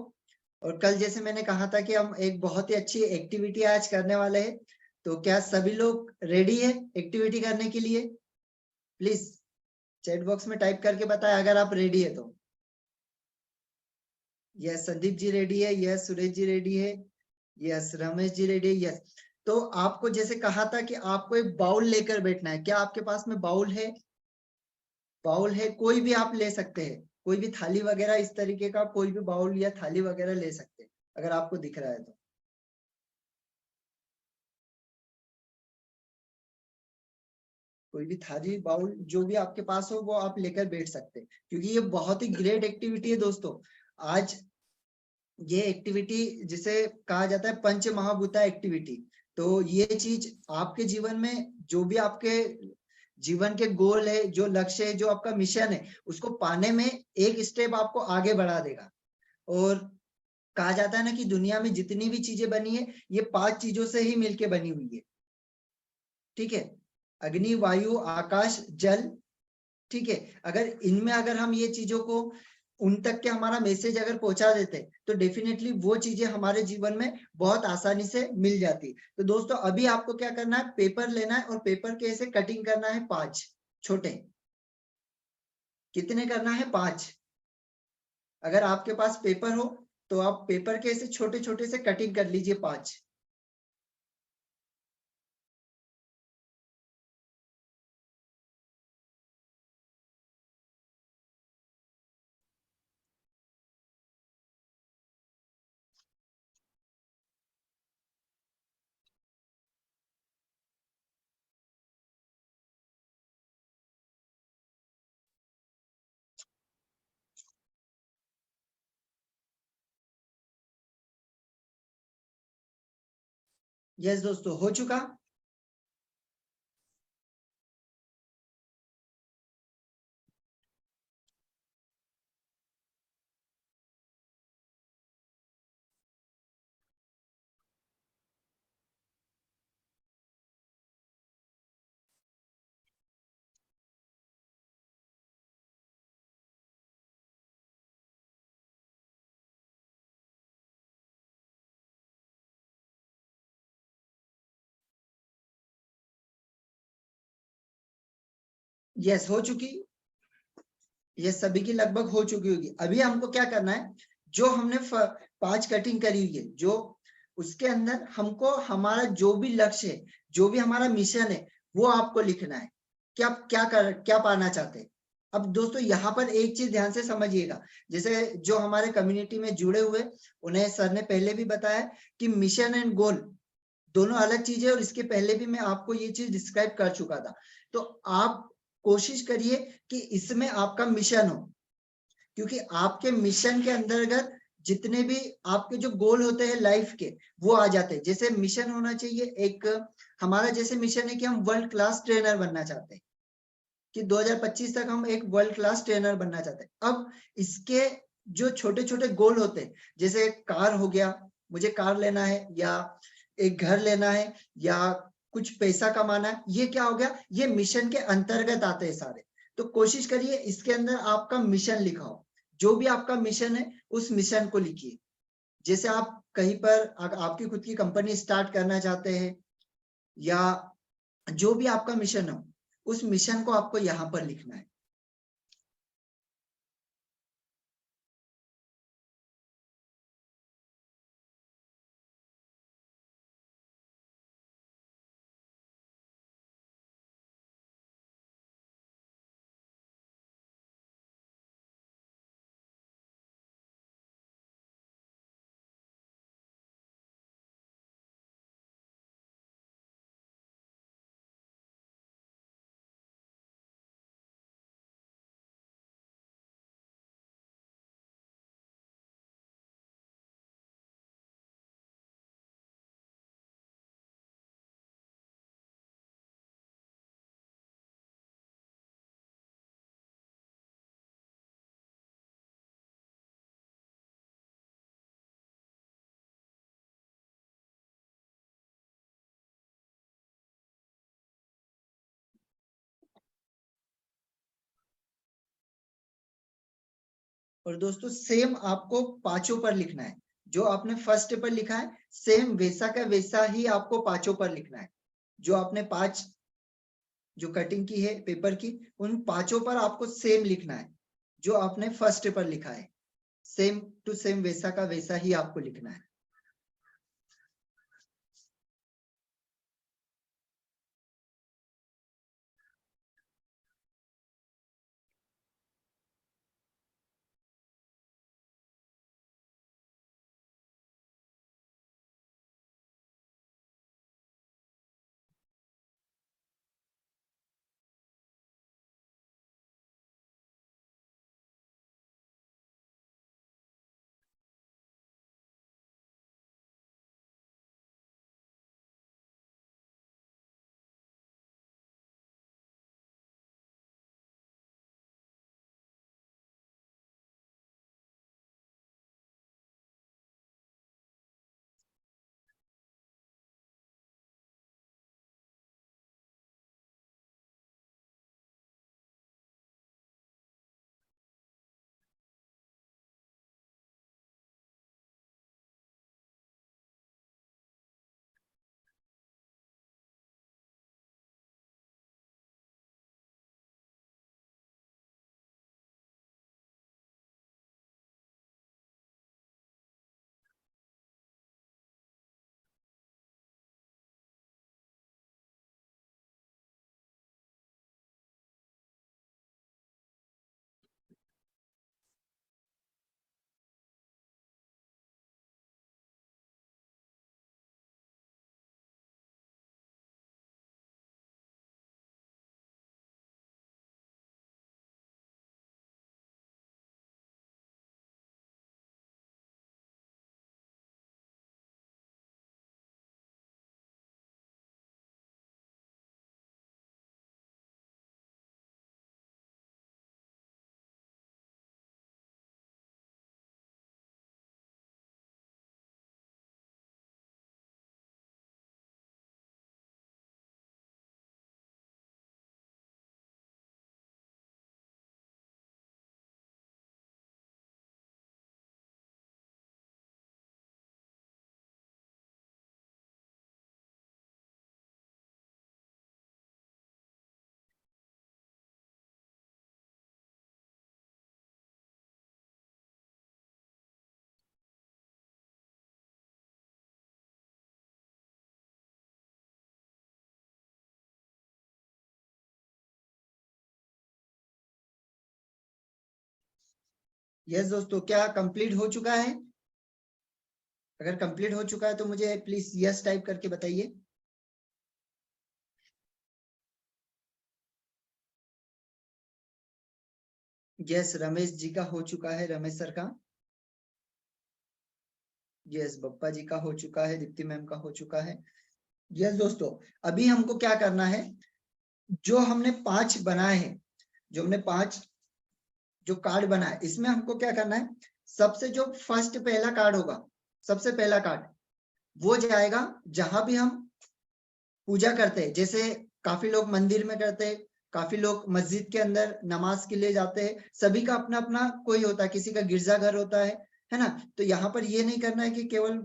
और कल जैसे मैंने कहा था कि हम एक बहुत ही अच्छी एक्टिविटी आज करने वाले हैं, तो क्या सभी लोग रेडी है एक्टिविटी करने के लिए? प्लीज चैट बॉक्स में टाइप करके बताएं अगर आप रेडी है तो। यस संदीप जी रेडी है, यस सुरेश जी रेडी है, यस रमेश जी रेडी है, यस। तो आपको जैसे कहा था कि आपको एक बाउल लेकर बैठना है, क्या आपके पास में बाउल है? बाउल है, कोई भी आप ले सकते हैं, कोई भी थाली वगैरह इस तरीके का कोई भी बाउल या थाली वगैरह ले सकते हैं अगर आपको दिख रहा है तो। कोई भी थाली बाउल जो भी आपके पास हो वो आप लेकर बैठ सकते हैं, क्योंकि ये बहुत ही ग्रेट एक्टिविटी है दोस्तों। आज ये एक्टिविटी जिसे कहा जाता है पंच महाभूता एक्टिविटी, तो ये चीज आपके जीवन में जो भी आपके जीवन के गोल है, जो लक्ष्य है, जो आपका मिशन है, उसको पाने में एक स्टेप आपको आगे बढ़ा देगा। और कहा जाता है ना कि दुनिया में जितनी भी चीजें बनी है ये 5 चीजों से ही मिलके बनी हुई है, ठीक है। अग्नि, वायु, आकाश, जल, ठीक है। अगर हम ये चीजों को उन तक के हमारा मैसेज अगर पहुंचा देते तो डेफिनेटली वो चीजें हमारे जीवन में बहुत आसानी से मिल जाती। तो दोस्तों अभी आपको क्या करना है, पेपर लेना है और पेपर के ऐसे कटिंग करना है 5 छोटे। कितने करना है? 5। अगर आपके पास पेपर हो तो आप पेपर के ऐसे छोटे छोटे से कटिंग कर लीजिए 5। यस दोस्तों, हो चुका। यस, हो चुकी। ये सभी की लगभग हो चुकी होगी। अभी हमको क्या करना है, जो हमने 5 कटिंग करी हुई है, जो उसके अंदर हमको हमारा जो भी लक्ष्य है, जो भी हमारा मिशन है, वो आपको लिखना है कि आप क्या पाना चाहते हैं। अब दोस्तों यहाँ पर एक चीज ध्यान से समझिएगा, जैसे जो हमारे कम्युनिटी में जुड़े हुए, उन्हें सर ने पहले भी बताया कि मिशन एंड गोल दोनों अलग चीजें, और इसके पहले भी मैं आपको ये चीज डिस्क्राइब कर चुका था। तो आप कोशिश करिए कि इसमें आपका मिशन हो, क्योंकि आपके मिशन के अंतर्गत जितने भी आपके जो गोल होते हैं लाइफ के, वो आ जाते हैं। जैसे मिशन होना चाहिए एक, हमारा जैसे मिशन है कि हम वर्ल्ड क्लास ट्रेनर बनना चाहते हैं, कि 2025 तक हम एक वर्ल्ड क्लास ट्रेनर बनना चाहते हैं। अब इसके जो छोटे छोटे गोल होते हैं, जैसे कार हो गया, मुझे कार लेना है, या एक घर लेना है, या कुछ पैसा कमाना है, ये क्या हो गया, ये मिशन के अंतर्गत आते हैं सारे। तो कोशिश करिए इसके अंदर आपका मिशन लिखा हो, जो भी आपका मिशन है उस मिशन को लिखिए। जैसे आप कहीं पर आपकी खुद की कंपनी स्टार्ट करना चाहते हैं, या जो भी आपका मिशन हो, उस मिशन को आपको यहाँ पर लिखना है। और दोस्तों सेम आपको पांचों पर लिखना है, जो आपने फर्स्ट पर लिखा है सेम वैसा का वैसा ही आपको पांचों पर लिखना है। जो आपने 5 जो कटिंग की है पेपर की, उन पांचों पर आपको सेम लिखना है, जो आपने फर्स्ट पर लिखा है, सेम टू सेम वैसा का वैसा ही आपको लिखना है। यस दोस्तों, क्या कंप्लीट हो चुका है? अगर कंप्लीट हो चुका है तो मुझे प्लीज यस टाइप करके बताइए। यस, रमेश जी का हो चुका है, रमेश सर का। यस, बप्पा जी का हो चुका है, दीप्ति मैम का हो चुका है। यस दोस्तों, अभी हमको क्या करना है, जो हमने 5 बनाए हैं, जो हमने 5 जो कार्ड बनाए, इसमें हमको क्या करना है, सबसे जो फर्स्ट पहला कार्ड होगा, सबसे पहला कार्ड वो जाएगा जहां भी हम पूजा करते हैं। जैसे काफी लोग मंदिर में करते हैं, काफी लोग मस्जिद के अंदर नमाज के लिए जाते हैं, सभी का अपना अपना कोई होता है, किसी का गिरजाघर होता है ना। तो यहाँ पर ये नहीं करना है कि केवल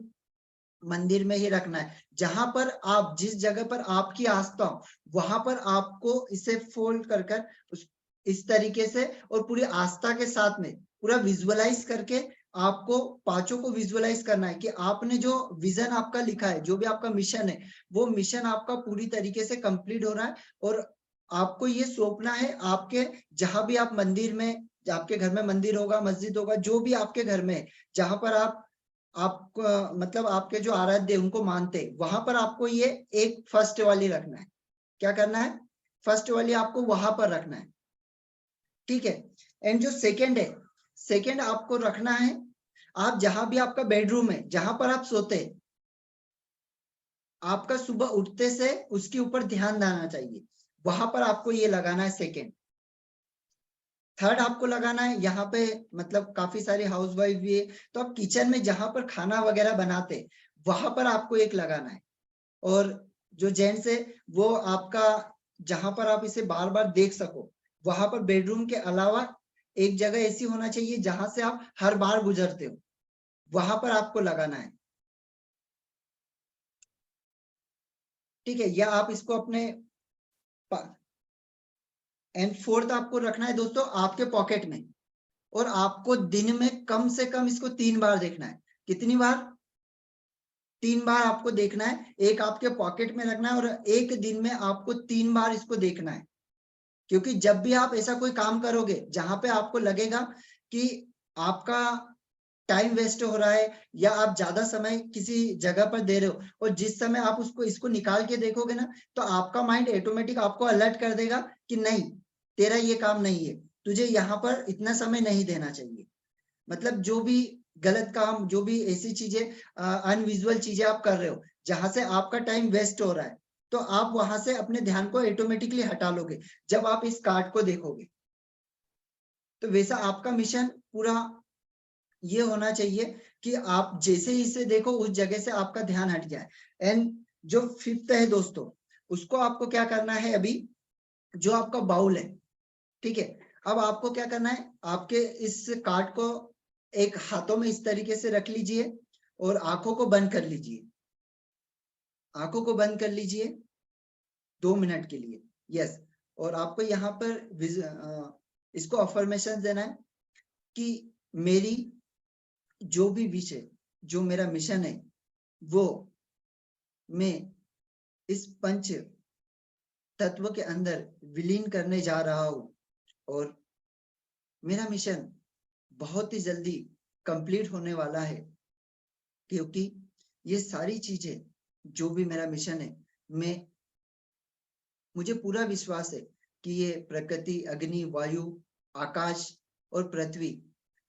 मंदिर में ही रखना है, जहां पर आप जिस जगह पर आपकी आस्था हो वहां पर आपको इसे फोल्ड कर कर इस तरीके से और पूरी आस्था के साथ में पूरा विजुअलाइज करके आपको 5 को विजुअलाइज करना है कि आपने जो विजन आपका लिखा है, जो भी आपका मिशन है, वो मिशन आपका पूरी तरीके से कंप्लीट हो रहा है। और आपको ये सौंपना है आपके जहां भी आप मंदिर में, आपके घर में मंदिर होगा, मस्जिद होगा, जो भी आपके घर में जहां पर आप मतलब आपके जो आराध्य उनको मानते, वहां पर आपको ये एक फर्स्ट वाली रखना है। क्या करना है, फर्स्ट वाली आपको वहां पर रखना है, ठीक है। एंड जो सेकंड है, सेकंड आपको रखना है आप जहां भी आपका बेडरूम है, जहां पर आप सोते, आपका सुबह उठते से उसके ऊपर ध्यान देना चाहिए, वहां पर आपको ये लगाना है सेकंड। थर्ड आपको लगाना है यहाँ पे, मतलब काफी सारी हाउस वाइफ भी है, तो आप किचन में जहां पर खाना वगैरह बनाते वहां पर आपको एक लगाना है। और जो जेंट्स है वो आपका जहां पर आप इसे बार बार देख सको, वहां पर बेडरूम के अलावा एक जगह ऐसी होना चाहिए जहां से आप हर बार गुजरते हो, वहां पर आपको लगाना है, ठीक है। या आप इसको अपने एंड फोर्थ आपको रखना है दोस्तों आपके पॉकेट में, और आपको दिन में कम से कम इसको 3 बार देखना है। कितनी बार? 3 बार आपको देखना है, एक आपके पॉकेट में रखना है और एक दिन में आपको 3 बार इसको देखना है। क्योंकि जब भी आप ऐसा कोई काम करोगे जहां पे आपको लगेगा कि आपका टाइम वेस्ट हो रहा है या आप ज्यादा समय किसी जगह पर दे रहे हो, और जिस समय आप उसको इसको निकाल के देखोगे ना, तो आपका माइंड ऑटोमेटिक आपको अलर्ट कर देगा कि नहीं, तेरा ये काम नहीं है, तुझे यहाँ पर इतना समय नहीं देना चाहिए। मतलब जो भी गलत काम, जो भी ऐसी चीजें अनविजुअल चीजें आप कर रहे हो जहां से आपका टाइम वेस्ट हो रहा है, तो आप वहां से अपने ध्यान को ऑटोमेटिकली हटा लोगे जब आप इस कार्ड को देखोगे। तो वैसा आपका मिशन पूरा ये होना चाहिए कि आप जैसे ही इसे देखो उस जगह से आपका ध्यान हट जाए। एंड जो फिफ्थ है दोस्तों, उसको आपको क्या करना है, अभी जो आपका बाउल है, ठीक है, अब आपको क्या करना है, आपके इस कार्ड को एक हाथों में इस तरीके से रख लीजिए और आंखों को बंद कर लीजिए, आंखों को बंद कर लीजिए 2 मिनट के लिए। यस, और आपको यहाँ पर इसको अफर्मेशन देना है कि मेरी जो भी विश है, जो मेरा मिशन है, वो मैं इस पंच तत्व के अंदर विलीन करने जा रहा हूं, और मेरा मिशन बहुत ही जल्दी कंप्लीट होने वाला है। क्योंकि ये सारी चीजें जो भी मेरा मिशन है, मुझे पूरा विश्वास है कि ये प्रकृति, अग्नि, वायु, आकाश और पृथ्वी,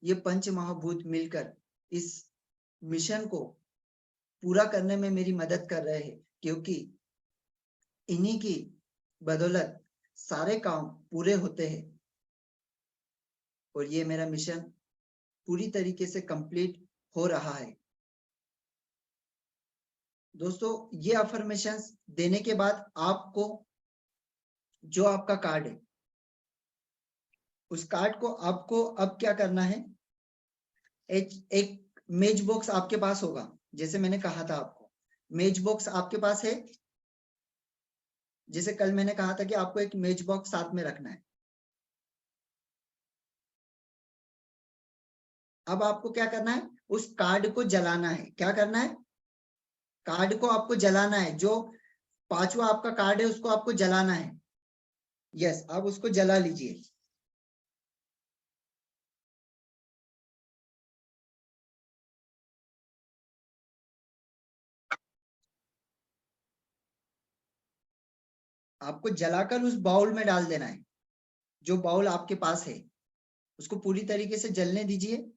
ये पंच महाभूत मिलकर इस मिशन को पूरा करने में मेरी मदद कर रहे हैं। क्योंकि इन्हीं की बदौलत सारे काम पूरे होते हैं, और ये मेरा मिशन पूरी तरीके से कंप्लीट हो रहा है। दोस्तों, ये अफर्मेशंस देने के बाद आपको जो आपका कार्ड है, उस कार्ड को आपको अब क्या करना है, एक मेज बॉक्स आपके पास होगा, जैसे मैंने कहा था आपको मेज बॉक्स आपके पास है। जैसे कल मैंने कहा था कि आपको एक मेज बॉक्स साथ में रखना है। अब आपको क्या करना है, उस कार्ड को जलाना है। क्या करना है, कार्ड को आपको जलाना है। जो 5वां आपका कार्ड है उसको आपको जलाना है। यस, आप उसको जला लीजिए। आपको जलाकर उस बाउल में डाल देना है। जो बाउल आपके पास है उसको पूरी तरीके से जलने दीजिए।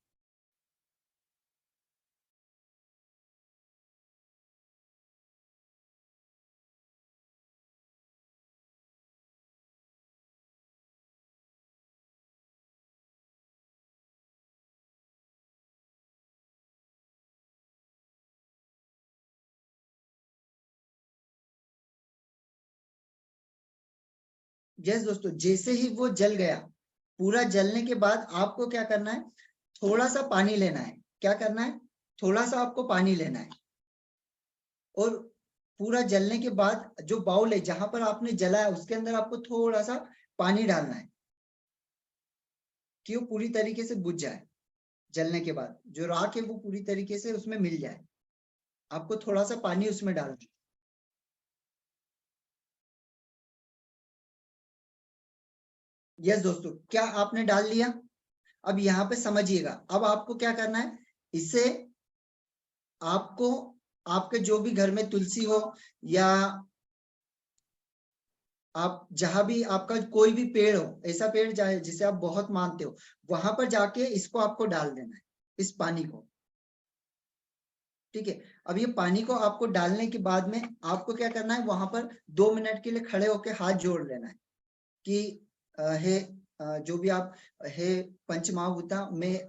यस दोस्तों, जैसे ही वो जल गया, पूरा जलने के बाद आपको क्या करना है, थोड़ा सा पानी लेना है। क्या करना है, थोड़ा सा आपको पानी लेना है और पूरा जलने के बाद जो बाउल है जहां पर आपने जलाया उसके अंदर आपको थोड़ा सा पानी डालना है कि वो पूरी तरीके से बुझ जाए। जलने के बाद जो राख है वो पूरी तरीके से उसमें मिल जाए। आपको थोड़ा सा पानी उसमें डालना है। यस दोस्तों, क्या आपने डाल लिया? अब यहाँ पे समझिएगा, अब आपको क्या करना है, इससे आपको आपके जो भी घर में तुलसी हो या आप जहां भी आपका कोई भी पेड़ हो, ऐसा पेड़ जाए जिसे आप बहुत मानते हो, वहां पर जाके इसको आपको डाल देना है, इस पानी को। ठीक है, अब ये पानी को आपको डालने के बाद में आपको क्या करना है, वहां पर 2 मिनट के लिए खड़े होकर हाथ जोड़ लेना है कि हे जो भी आप हे पंचमहाभूता, मैं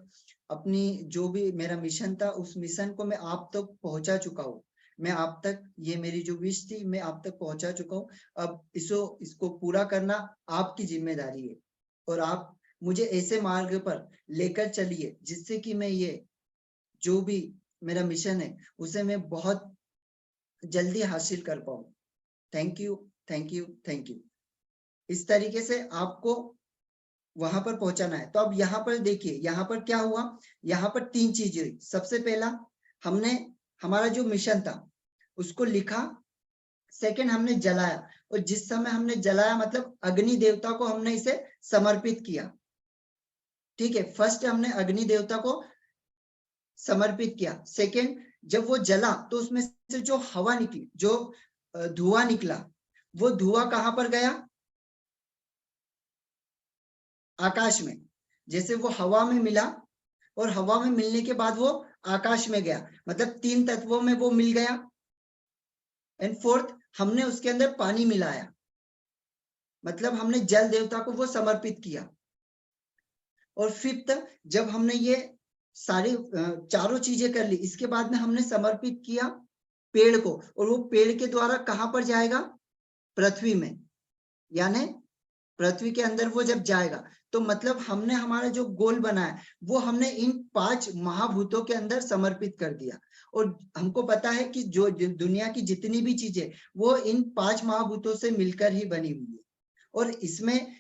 अपनी जो भी मेरा मिशन था उस मिशन को मैं आप तक पहुंचा चुका हूँ। मैं आप तक, ये मेरी जो विश थी मैं आप तक पहुंचा चुका हूँ। अब इसको पूरा करना आपकी जिम्मेदारी है और आप मुझे ऐसे मार्ग पर लेकर चलिए जिससे कि मैं ये जो भी मेरा मिशन है उसे मैं बहुत जल्दी हासिल कर पाऊं। Thank you, thank you, thank you. इस तरीके से आपको वहां पर पहुंचाना है। तो अब यहाँ पर देखिए, यहाँ पर क्या हुआ, यहाँ पर 3 चीजें हुई। सबसे पहला, हमने हमारा जो मिशन था उसको लिखा। सेकंड, हमने जलाया, और जिस समय हमने जलाया मतलब अग्नि देवता को हमने इसे समर्पित किया। ठीक है, फर्स्ट हमने अग्नि देवता को समर्पित किया। सेकंड, जब वो जला तो उसमें से जो हवा निकली, जो धुआं निकला, वो धुआं कहां पर गया, आकाश में। जैसे वो हवा में मिला और हवा में मिलने के बाद वो आकाश में गया, मतलब 3 तत्वों में वो मिल गया। एंड फोर्थ, हमने उसके अंदर पानी मिलाया, मतलब हमने जल देवता को वो समर्पित किया। और फिफ्थ, जब हमने ये सारी चारों चीजें कर ली, इसके बाद में हमने समर्पित किया पेड़ को, और वो पेड़ के द्वारा कहां पर जाएगा, पृथ्वी में। यानी पृथ्वी के अंदर वो जब जाएगा तो मतलब हमने हमारा जो गोल बनाया वो हमने इन 5 महाभूतों के अंदर समर्पित कर दिया। और हमको पता है कि जो दुनिया की जितनी भी चीजें वो इन 5 महाभूतों से मिलकर ही बनी हुई है। और इसमें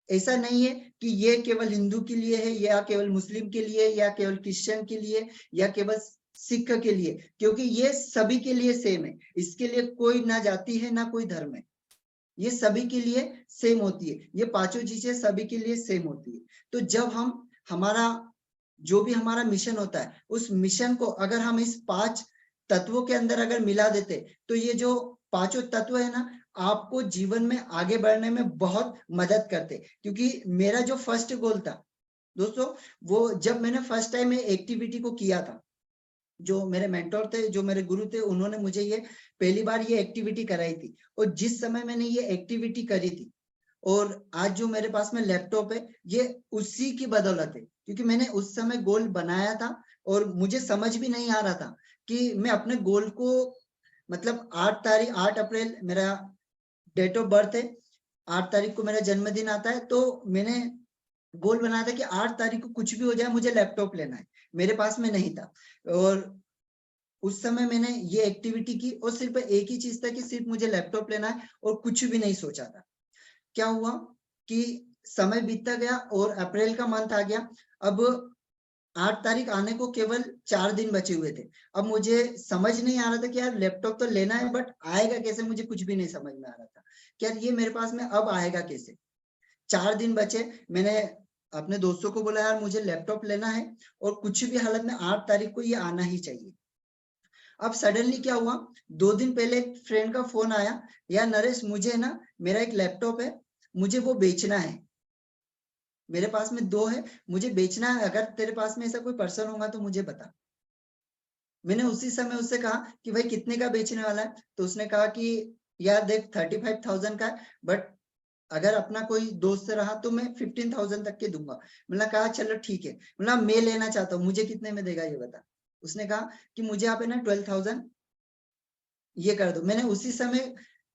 ऐसा नहीं है कि ये केवल हिंदू के लिए है या केवल मुस्लिम के लिए या केवल क्रिश्चियन के लिए या केवल सिख के लिए, क्योंकि ये सभी के लिए सेम है। इसके लिए कोई ना जाति है ना कोई धर्म है, ये सभी के लिए सेम होती है। ये 5 चीजें सभी के लिए सेम होती है। तो जब हम हमारा जो भी हमारा मिशन होता है उस मिशन को अगर हम इस 5 तत्वों के अंदर अगर मिला देते तो ये जो 5 तत्व है ना, आपको जीवन में आगे बढ़ने में बहुत मदद करते। क्योंकि मेरा जो फर्स्ट गोल था दोस्तों, वो जब मैंने फर्स्ट टाइम एक्टिविटी को किया था, जो मेरे मेंटोर थे, जो मेरे गुरु थे, उन्होंने मुझे ये पहली बार ये एक्टिविटी कराई थी। और जिस समय मैंने ये एक्टिविटी करी थी और आज जो मेरे पास में लैपटॉप है, ये उसी की बदौलत है। क्योंकि मैंने उस समय गोल बनाया था और मुझे समझ भी नहीं आ रहा था कि मैं अपने गोल को, मतलब 8 अप्रैल मेरा डेट ऑफ बर्थ है, 8 तारीख को मेरा जन्मदिन आता है। तो मैंने गोल बनाया था कि 8 तारीख को कुछ भी हो जाए मुझे लैपटॉप लेना है। मेरे पास में नहीं था और उस समय मैंने ये एक्टिविटी की और सिर्फ एक ही चीज था कि सिर्फ मुझे लैपटॉप लेना है और कुछ भी नहीं सोचा था। क्या हुआ कि समय बीतता गया और अप्रैल का मंथ आ गया। अब 8 तारीख आने को केवल 4 दिन बचे हुए थे। अब मुझे समझ नहीं आ रहा था कि यार लैपटॉप तो लेना है बट आएगा कैसे, मुझे कुछ भी नहीं समझ में आ रहा था कि यार ये मेरे पास में अब आएगा कैसे। 4 दिन बचे, मैंने अपने दोस्तों को बोला यार मुझे लैपटॉप लेना है और कुछ भी हालत में 8 तारीख को ये आना ही चाहिए। अब सडनली क्या हुआ, 2 दिन पहले एक फ्रेंड का फोन आया, यार नरेश मुझे ना मेरा एक लैपटॉप है, मुझे वो बेचना है, मेरे पास में 2 है, मुझे बेचना है, अगर तेरे पास में ऐसा कोई पर्सन होगा तो मुझे बता। मैंने उसी समय उससे कहा कि भाई कितने का बेचने वाला है, तो उसने कहा कि यार देख 35,000 का है, बट अगर अपना कोई दोस्त रहा तो मैं 15,000 तक के दूंगा। मैंने कहा चलो ठीक है, मतलब मैं लेना चाहता हूँ, मुझे कितने में देगा ये बता। उसने कहा कि मुझे आप है ना 12,000 ये कर दो। मैंने उसी समय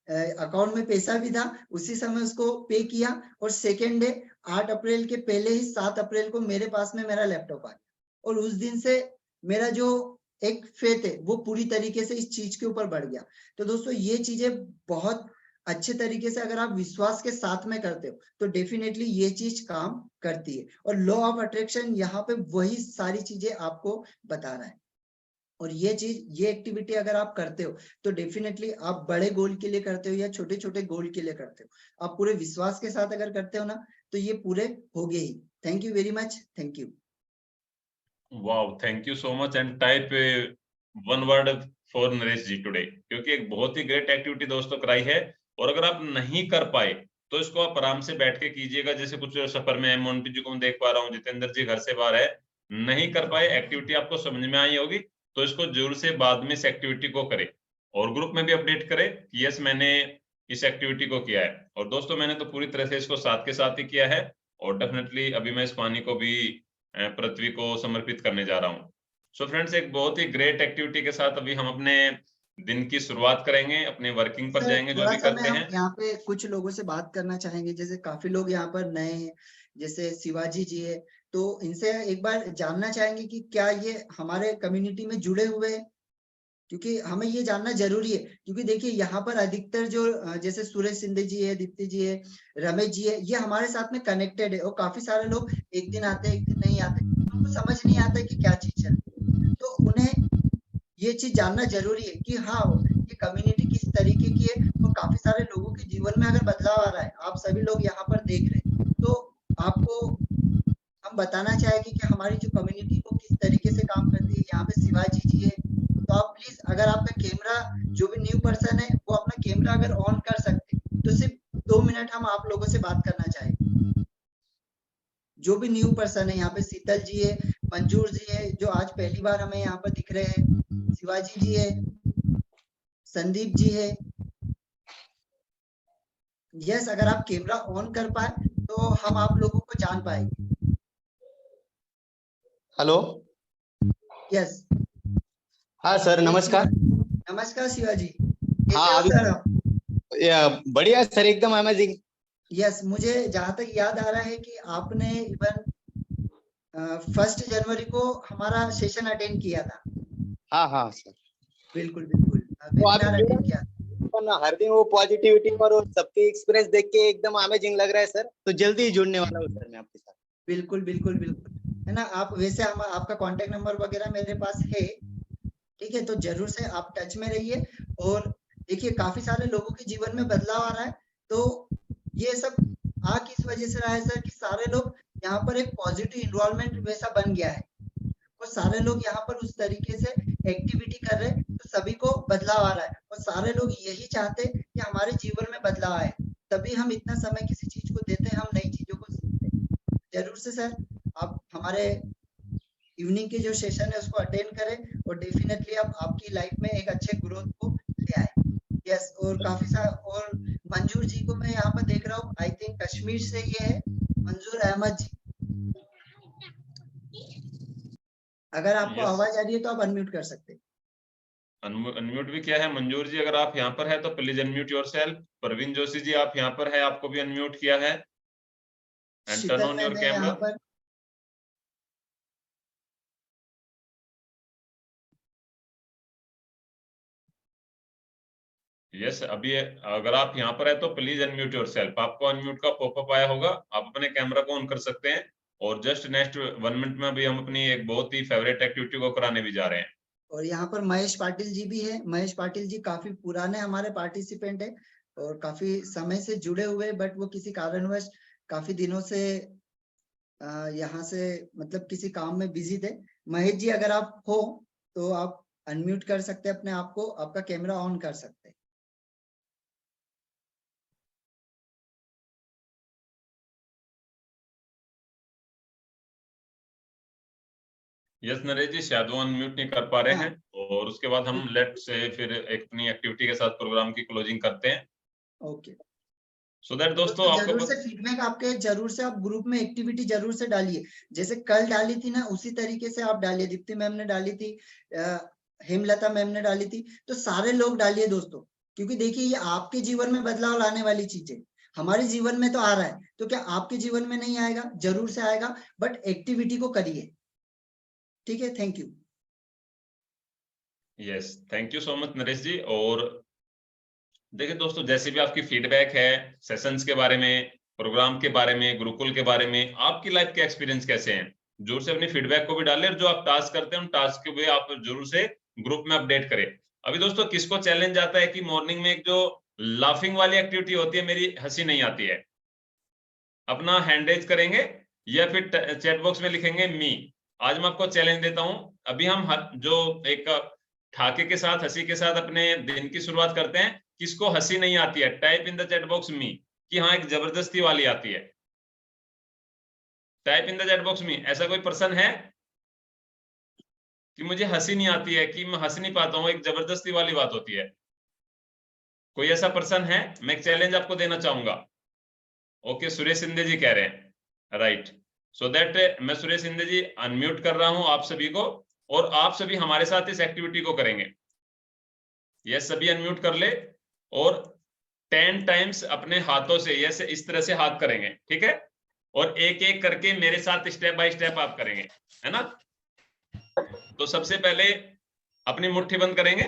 अकाउंट में पैसा भी था, उसी समय उसको पे किया, और सेकेंड डे 8 अप्रैल के पहले ही 7 अप्रैल को मेरे पास में मेरा लैपटॉप आ गया। और उस दिन से मेरा जो एक फेथ है वो पूरी तरीके से इस चीज के ऊपर बढ़ गया। तो दोस्तों ये चीजें बहुत अच्छे तरीके से अगर आप विश्वास के साथ में करते हो तो डेफिनेटली ये चीज काम करती है। और लॉ ऑफ अट्रैक्शन यहाँ पे वही सारी चीजें आपको बता रहा है। और ये चीज, ये एक्टिविटी अगर आप करते हो तो डेफिनेटली आप बड़े गोल के लिए करते हो या छोटे छोटे गोल के लिए करते हो, आप पूरे विश्वास के साथ अगर करते हो ना तो ये पूरे हो गए ही। Thank you very much, thank you. Wow, thank you so much and type one word for Naresh ji today, क्योंकि एक बहुत ही ग्रेट एक्टिविटी दोस्तों कराई है। और अगर आप नहीं कर पाए तो इसको आप आराम से बैठ के कीजिएगा। जैसे कुछ सफर में है, मोन्टी जी को मैं देख पा रहा हूँ, जितेंद्र जी घर से बाहर है, नहीं कर पाए, एक्टिविटी आपको समझ में आई होगी, तो इसको जरूर से बाद में इस एक्टिविटी को करें और ग्रुप में भी अपडेट करें कि यस मैंने इस एक्टिविटी को किया है। और दोस्तों मैंने तो पूरी तरह से इसको साथ के साथ ही किया है, और डेफिनेटली अभी मैं इस पानी को भी पृथ्वी को समर्पित करने जा रहा हूँ। सो फ्रेंड्स, एक बहुत ही ग्रेट एक्टिविटी के साथ अभी हम अपने दिन की शुरुआत करेंगे, अपने वर्किंग पर सर जाएंगे जो थोड़ा भी सा मैं करते हम हैं। यहाँ पे कुछ लोगों से बात करना चाहेंगे, जैसे काफी लोग यहाँ पर नए हैं, जैसे शिवाजी जी है, तो इनसे एक बार जानना चाहेंगे कि क्या ये हमारे कम्युनिटी में जुड़े हुए हैं, क्योंकि हमें ये जानना जरूरी है। क्योंकि देखिए यहाँ पर अधिकतर जो जैसे सुरेश शिंदे जी है, दीप्ति जी है, रमेश जी है, ये हमारे साथ में कनेक्टेड है। और काफी सारे लोग एक दिन आते हैं एक दिन नहीं आते, उनको समझ नहीं आता है कि क्या चीज है, तो उन्हें ये चीज जानना जरूरी है कि हाँ ये कम्युनिटी किस तरीके की है। और काफी सारे लोगों के जीवन में अगर बदलाव आ रहा है, आप सभी लोग यहाँ पर देख रहे हैं, तो आपको हम बताना चाहेंगे कि हमारी जो कम्युनिटी वो किस तरीके से काम करती है। यहाँ पे शिवाजी जी है, तो आप प्लीज अगर आपका कैमरा, जो भी न्यू पर्सन है वो अपना कैमरा अगर ऑन कर सकते तो सिर्फ 2 मिनट हम आप लोगों से बात करना चाहेंगे। जो भी न्यू पर्सन है, यहाँ पे शीतल जी है, मंजूर जी है जो आज पहली बार हमें यहाँ पर दिख रहे हैं, शिवाजी जी है, संदीप जी है। यस, अगर आप कैमरा ऑन कर पाए तो हम आप लोगों को जान पाएंगे। हेलो। यस। हाँ सर, नमस्कार। नमस्कार शिवाजी, कैसे हाँ हो अभी सर आप? बढ़िया सर, एकदम अमेजिंग। यस, मुझे जहां तक याद आ रहा है कि आपने इवन 1 जनवरी को हमारा सेशन अटेंड किया था। हाँ हाँ सर। बिल्कुल बिल्कुल, तो आप वेबिनार अटेंड किया। हर दिन वो पॉजिटिविटी और सबके एक्सपीरियंस देख के एकदम अमेजिंग लग रहा है सर। तो जल्दी ही जुड़ने वाला हूँ सर मैं आपके साथ। बिल्कुल बिल्कुल बिल्कुल, है ना। आप वैसे हम आपका कांटेक्ट नंबर वगैरह मेरे पास है, ठीक है, तो जरूर से आप टच में रहिए। और देखिए काफी सारे लोगों के जीवन में बदलाव आ रहा है, तो ये सब आ किस वजह से रहा है सर, कि सारे लोग यहाँ पर एक पॉजिटिव इन्वॉल्वमेंट वैसा बन गया है, और सारे लोग यहाँ पर उस तरीके से एक्टिविटी कर रहे हैं, तो सभी को बदलाव आ रहा है। और सारे लोग यही चाहते हैं कि हमारे जीवन में बदलाव आए, तभी हम इतना समय किसी चीज को देते हैं, हम नई चीजों को सीखते हैं। जरूर से सर आप हमारे इवनिंग के जो सेशन है उसको अटेंड करें, और डेफिनेटली आप आपकी लाइफ में एक अच्छे ग्रोथ को ले आए। यस, और काफी सारा, और मंजूर जी को मैं यहाँ पर देख रहा हूँ, आई थिंक कश्मीर से ये है मंजूर अहमद जी। अगर आपको यस, आवाज आ रही है तो आप अनम्यूट कर सकते हैं। अनम्यूट भी किया है। मंजूर जी अगर आप यहाँ पर है तो please unmute yourself. Praveen Joshi ji आप यहाँ पर है, आपको भी अनम्यूट किया है and turn Sheetal on your ma'am है कैमरा। यहाँ पर। यस, अभी अगर आप यहाँ पर है तो प्लीज अनम्यूट योरसेल्फ। आपको अनम्यूट का पॉपअप आया होगा, आप अपने कैमरा को ऑन कर सकते हैं। और जस्ट नेक्स्ट 1 मिनट में अभी हम अपनी एक बहुत ही फेवरेट एक्टिविटी को कराने भी जा रहे हैं। और यहाँ पर महेश पाटिल जी भी है। महेश पाटिल जी काफी पुराने हमारे पार्टिसिपेंट है और काफी समय से जुड़े हुए, बट वो किसी कारणवश काफी दिनों से यहाँ से मतलब किसी काम में बिजी थे। महेश जी अगर आप हो तो आप अनम्यूट कर सकते हैं अपने आप को, आपका कैमरा ऑन कर सकते हैं। यस नरेश जी, शायद वो अनम्यूट नहीं कर पा रहे हाँ। हैं, और उसके बाद हम लेट से फिर एक अपनी एक्टिविटी के साथ प्रोग्राम की क्लोजिंग करते हैं। ओके सो दैट दोस्तों आपको जरूर से फीडबैक आपके जरूर से आप ग्रुप में एक्टिविटी जरूर से डालिए, जैसे कल डाली थी ना उसी तरीके से आप डालिए। दीप्ति मैम ने डाली थी, हेमलता मैम ने डाली थी, तो सारे लोग डालिए दोस्तों, क्योंकि देखिए ये आपके जीवन में बदलाव लाने वाली चीजें हमारे जीवन में तो आ रहा है, तो क्या आपके जीवन में नहीं आएगा? जरूर से आएगा, बट एक्टिविटी को करिए। ठीक है, thank you. Yes, thank you so much Naresh ji. और देखिए दोस्तों, जैसे भी आपकी फीडबैक है सेशंस के बारे में, प्रोग्राम के बारे में, गुरुकुल के बारे में, आपकी लाइफ के एक्सपीरियंस कैसे हैं, जरूर से अपनी फीडबैक को भी डालें, और जो आप टास्क करते हैं उन टास्क के भी आप जरूर से ग्रुप में अपडेट करें। अभी दोस्तों किसको चैलेंज आता है कि मॉर्निंग में एक जो लाफिंग वाली एक्टिविटी होती है, मेरी हंसी नहीं आती है, अपना हैंड रेज करेंगे या फिर चैट बॉक्स में लिखेंगे मी। आज मैं आपको चैलेंज देता हूं, अभी हम जो एक ठाके के साथ, हंसी के साथ अपने दिन की शुरुआत करते हैं, किसको हंसी नहीं आती है, type in the chat box me, कि हाँ एक जबरदस्ती वाली आती है। Type in the chat box me. ऐसा कोई पर्सन है कि मुझे हंसी नहीं आती है, कि मैं हंस नहीं पाता हूं, एक जबरदस्ती वाली बात होती है? कोई ऐसा पर्सन है? मैं एक चैलेंज आपको देना चाहूंगा। ओके, सुरेश सिंधे जी कह रहे हैं, राइट। सो दैट मैं सुरेश सिंधे जी अनम्यूट कर रहा हूं आप सभी को, और आप सभी हमारे साथ इस एक्टिविटी को करेंगे। यस, सभी अनम्यूट कर ले, और 10 टाइम्स अपने हाथों से यस इस तरह से हाथ करेंगे, ठीक है? और एक एक करके मेरे साथ स्टेप बाय स्टेप आप करेंगे, है ना? तो सबसे पहले अपनी मुट्ठी बंद करेंगे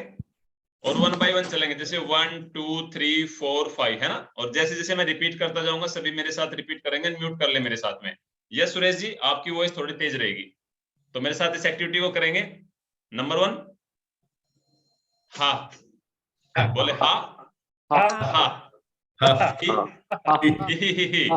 और 1 बाय 1 चलेंगे, जैसे 1 2 3 4 5, है ना? और जैसे जैसे मैं रिपीट करता जाऊंगा सभी मेरे साथ रिपीट करेंगे। म्यूट कर ले मेरे साथ में। यस सुरेश जी, आपकी वॉइस थोड़ी तेज रहेगी, तो मेरे साथ इस एक्टिविटी को करेंगे। नंबर 1, हा, बोले हा हा, ही, ही, ही,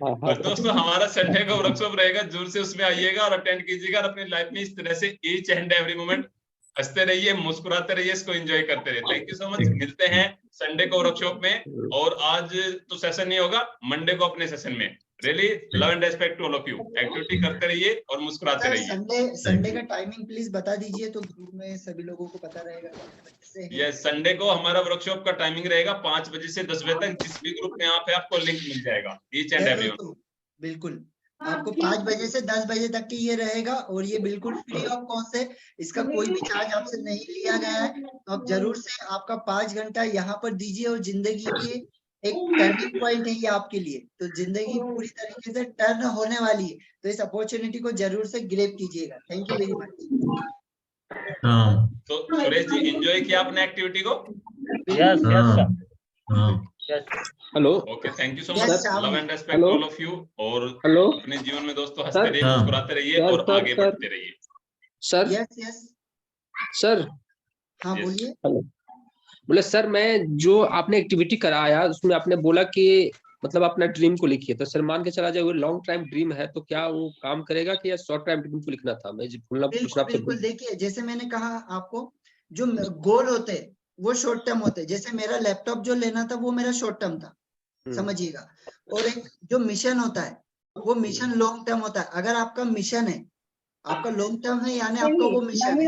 और दोस्तों हमारा संडे का वर्कशॉप रहेगा, जरूर से उसमें आइएगा और अटेंड कीजिएगा, और अपनी लाइफ में इस तरह से ईच एंड एवरी मोमेंट हंसते रहिए, मुस्कुराते रहिए, इसको एंजॉय करते रहिए। Thank you so much. मिलते हैं संडे को वर्कशॉप में, और आज तो सेशन नहीं होगा, मंडे को अपने सेशन में। Really love and respect to all of you. Activity करते रहिए और मुस्कुराते रहिए। संडे का टाइमिंग प्लीज बता दीजिए, तो ग्रुप में सभी लोगों को पता रहेगा। ये संडे को हमारा वर्कशॉप का टाइमिंग रहेगा 5 बजे से 10 बजे तक। जिस भी ग्रुप में आप है आपको लिंक मिल जाएगा, ईच एंड एवरीवन। बिल्कुल आपको 5 बजे से 10 बजे तक की ये रहेगा, और ये बिल्कुल फ्री ऑफ कॉस्ट है, इसका कोई भी चार्ज आपसे नहीं लिया गया है। तो आप जरूर से आपका 5 घंटा यहाँ पर दीजिए, और जिंदगी की एक टर्निंग पॉइंट है ये आपके लिए, तो जिंदगी पूरी तरीके से टर्न होने वाली है, तो इस अपॉर्चुनिटी को जरूर से ग्रैब कीजिएगा। Thank you very much. तो सुरेश जी, एंजॉय किया आपने एक्टिविटी को? Yes yes hello, okay, thank you so Yes, much. Sham. Love and respect all of you. और हेलो अपने जीवन में दोस्तों हंसते सर, रहिए, मुस्कुराते रहिए, और सर, आगे सर। बढ़ते रहिए। सर यस यस सर हाँ Yes. बोलिए। बोले सर, मैं जो आपने एक्टिविटी कराया उसमें आपने बोला कि मतलब अपना ड्रीम को लिखिए, तो सर मान के चला जाए वो लॉन्ग टाइम ड्रीम है, तो क्या वो काम करेगा कि या शॉर्ट टाइम ड्रीम को लिखना था? मैं पूछना बिल्कुल आपसे बिल्कुल, देखिए जैसे मैंने कहा आपको, जो गोल होते हैं वो शॉर्ट टर्म होते हैं। जैसे मेरा लैपटॉप जो लेना था वो मेरा शॉर्ट टर्म था, समझिएगा। और एक जो मिशन होता है वो मिशन लॉन्ग टर्म होता है। अगर आपका मिशन है आपका लॉन्ग टर्म है, यानी आपका वो मिशन है।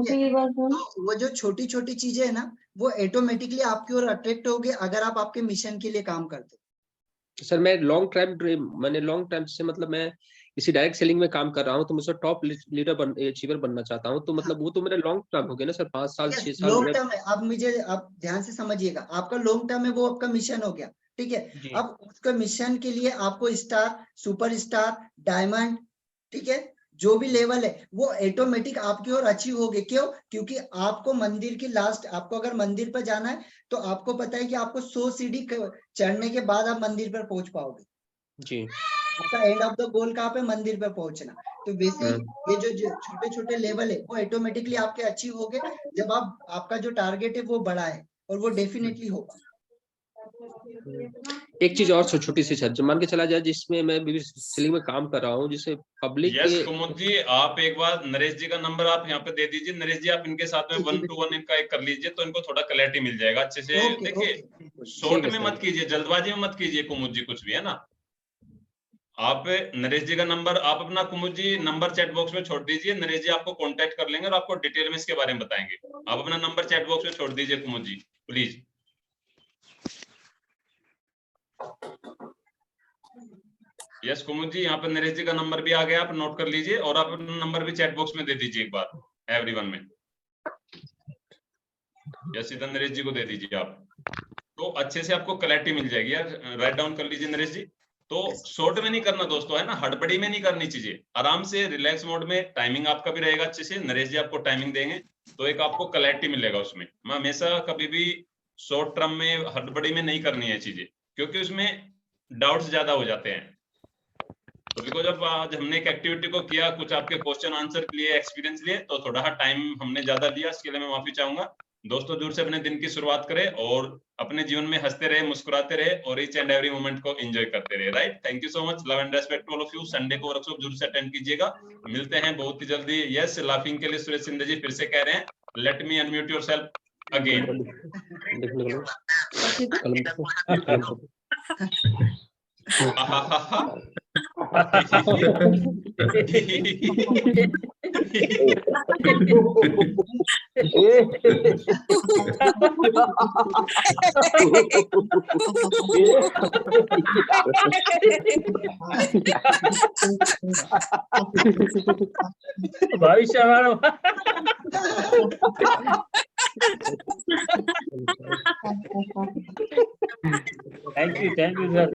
ठीक है? तो तो वो जो छोटी छोटी चीजें है ना, वो ऑटोमेटिकली आपकी ओर अट्रैक्ट होगी अगर आप आपके मिशन के लिए काम करते हो। सर मैं लॉन्ग टाइम मैंने लॉन्ग टाइम से मतलब मैं इसी डायरेक्ट सेलिंग में काम कर रहा हूँ, तो मुझे टॉप लीडर अचीवर बनना चाहता हूँ, तो मतलब वो तो मेरा लॉन्ग टर्म हो गया ना सर, 5 साल 6 साल लॉन्ग टर्म है। अब मुझे आप ध्यान से समझिएगा, आपका लॉन्ग टर्म है, वो आपका मिशन हो गया। ठीक है? जी। अब उसका मिशन के लिए आपको स्टार, सुपर स्टार, डायमंड, ठीक है, जो भी लेवल है वो ऑटोमेटिक आपकी ओर अचीव हो गए। क्यों? क्योंकि आपको मंदिर की लास्ट, आपको अगर मंदिर पर जाना है तो आपको पता है कि आपको 100 सीढ़ी चढ़ने के बाद आप मंदिर पर पहुंच पाओगे। जी। आपका एंड ऑफ द गोल कहाँ पे? मंदिर पे पहुंचना। तो वैसे ही ये जो छोटे छोटे लेवल है वो ऑटोमेटिकली आपके अचीव हो गए जब आपका जो टारगेट है वो बड़ा है, और वो डेफिनेटली होगा। एक चीज और छोटी सी सर, जो मान के चला जाए जिसमें मैं सेलिंग में काम कर रहा हूँ, जिससे पब्लिक यस कुमुद जी, आप एक बार नरेश जी का नंबर आप यहाँ पे दे दीजिए। नरेश जी आप इनके साथ में 1-to-1 इनका एक कर लीजिए, तो इनको थोड़ा क्लैरिटी मिल जाएगा अच्छे से। देखिए शॉर्ट में मत कीजिए, जल्दबाजी में मत कीजिए कुमुद जी कुछ भी, है ना। आप नरेश जी का नंबर, आप अपना कुमुद जी नंबर चैट बॉक्स में छोड़ दीजिए, नरेश जी आपको कांटेक्ट कर लेंगे और आपको डिटेल में इसके बारे में बताएंगे। आप अपना नंबर चैट बॉक्स में छोड़ दीजिए कुमुद जी प्लीज। यस कुमुद जी, यहाँ पर नरेश जी का नंबर भी आ गया, आप नोट कर लीजिए और आप अपना नंबर भी चैट बॉक्स में दे दीजिए एक बार एवरीवन में। यस सीधा नरेश जी को दे दीजिए आप, तो अच्छे से आपको क्लैरिटी मिल जाएगी यार। राइट डाउन कर लीजिए नरेश जी। तो शॉर्ट में नहीं करना दोस्तों, है ना, हड़बड़ी में नहीं करनी चीजें, आराम से रिलैक्स मोड में। टाइमिंग आपका भी रहेगा अच्छे से, नरेश जी आपको टाइमिंग देंगे, तो एक आपको क्लैरिटी मिलेगा उसमें। मैं हमेशा कभी भी शॉर्ट टर्म में हड़बड़ी में नहीं करनी है चीजें, क्योंकि उसमें डाउट्स ज्यादा हो जाते हैं। तो बिकॉज अब आज हमने एक एक्टिविटी को किया, कुछ आपके क्वेश्चन आंसर लिए, एक्सपीरियंस लिए, तो थोड़ा टाइम हमने ज्यादा लिया, इसके लिए मैं माफी चाहूंगा। दोस्तों दूर से अपने दिन की शुरुआत करें और अपने जीवन में हंसते रहे, मुस्कुराते रहे और ईच एंड एवरी मोमेंट को एंजॉय करते रहे। Right, thank you so much, love and respect to all of you. Sunday को वर्कशॉप जरूर से अटेंड कीजिएगा, मिलते हैं बहुत ही जल्दी। यस, लाफिंग के लिए सुरेश शिंदे जी फिर से कह रहे हैं, let me unmute yourself again. भविष्य हमारा थैंक यू सर।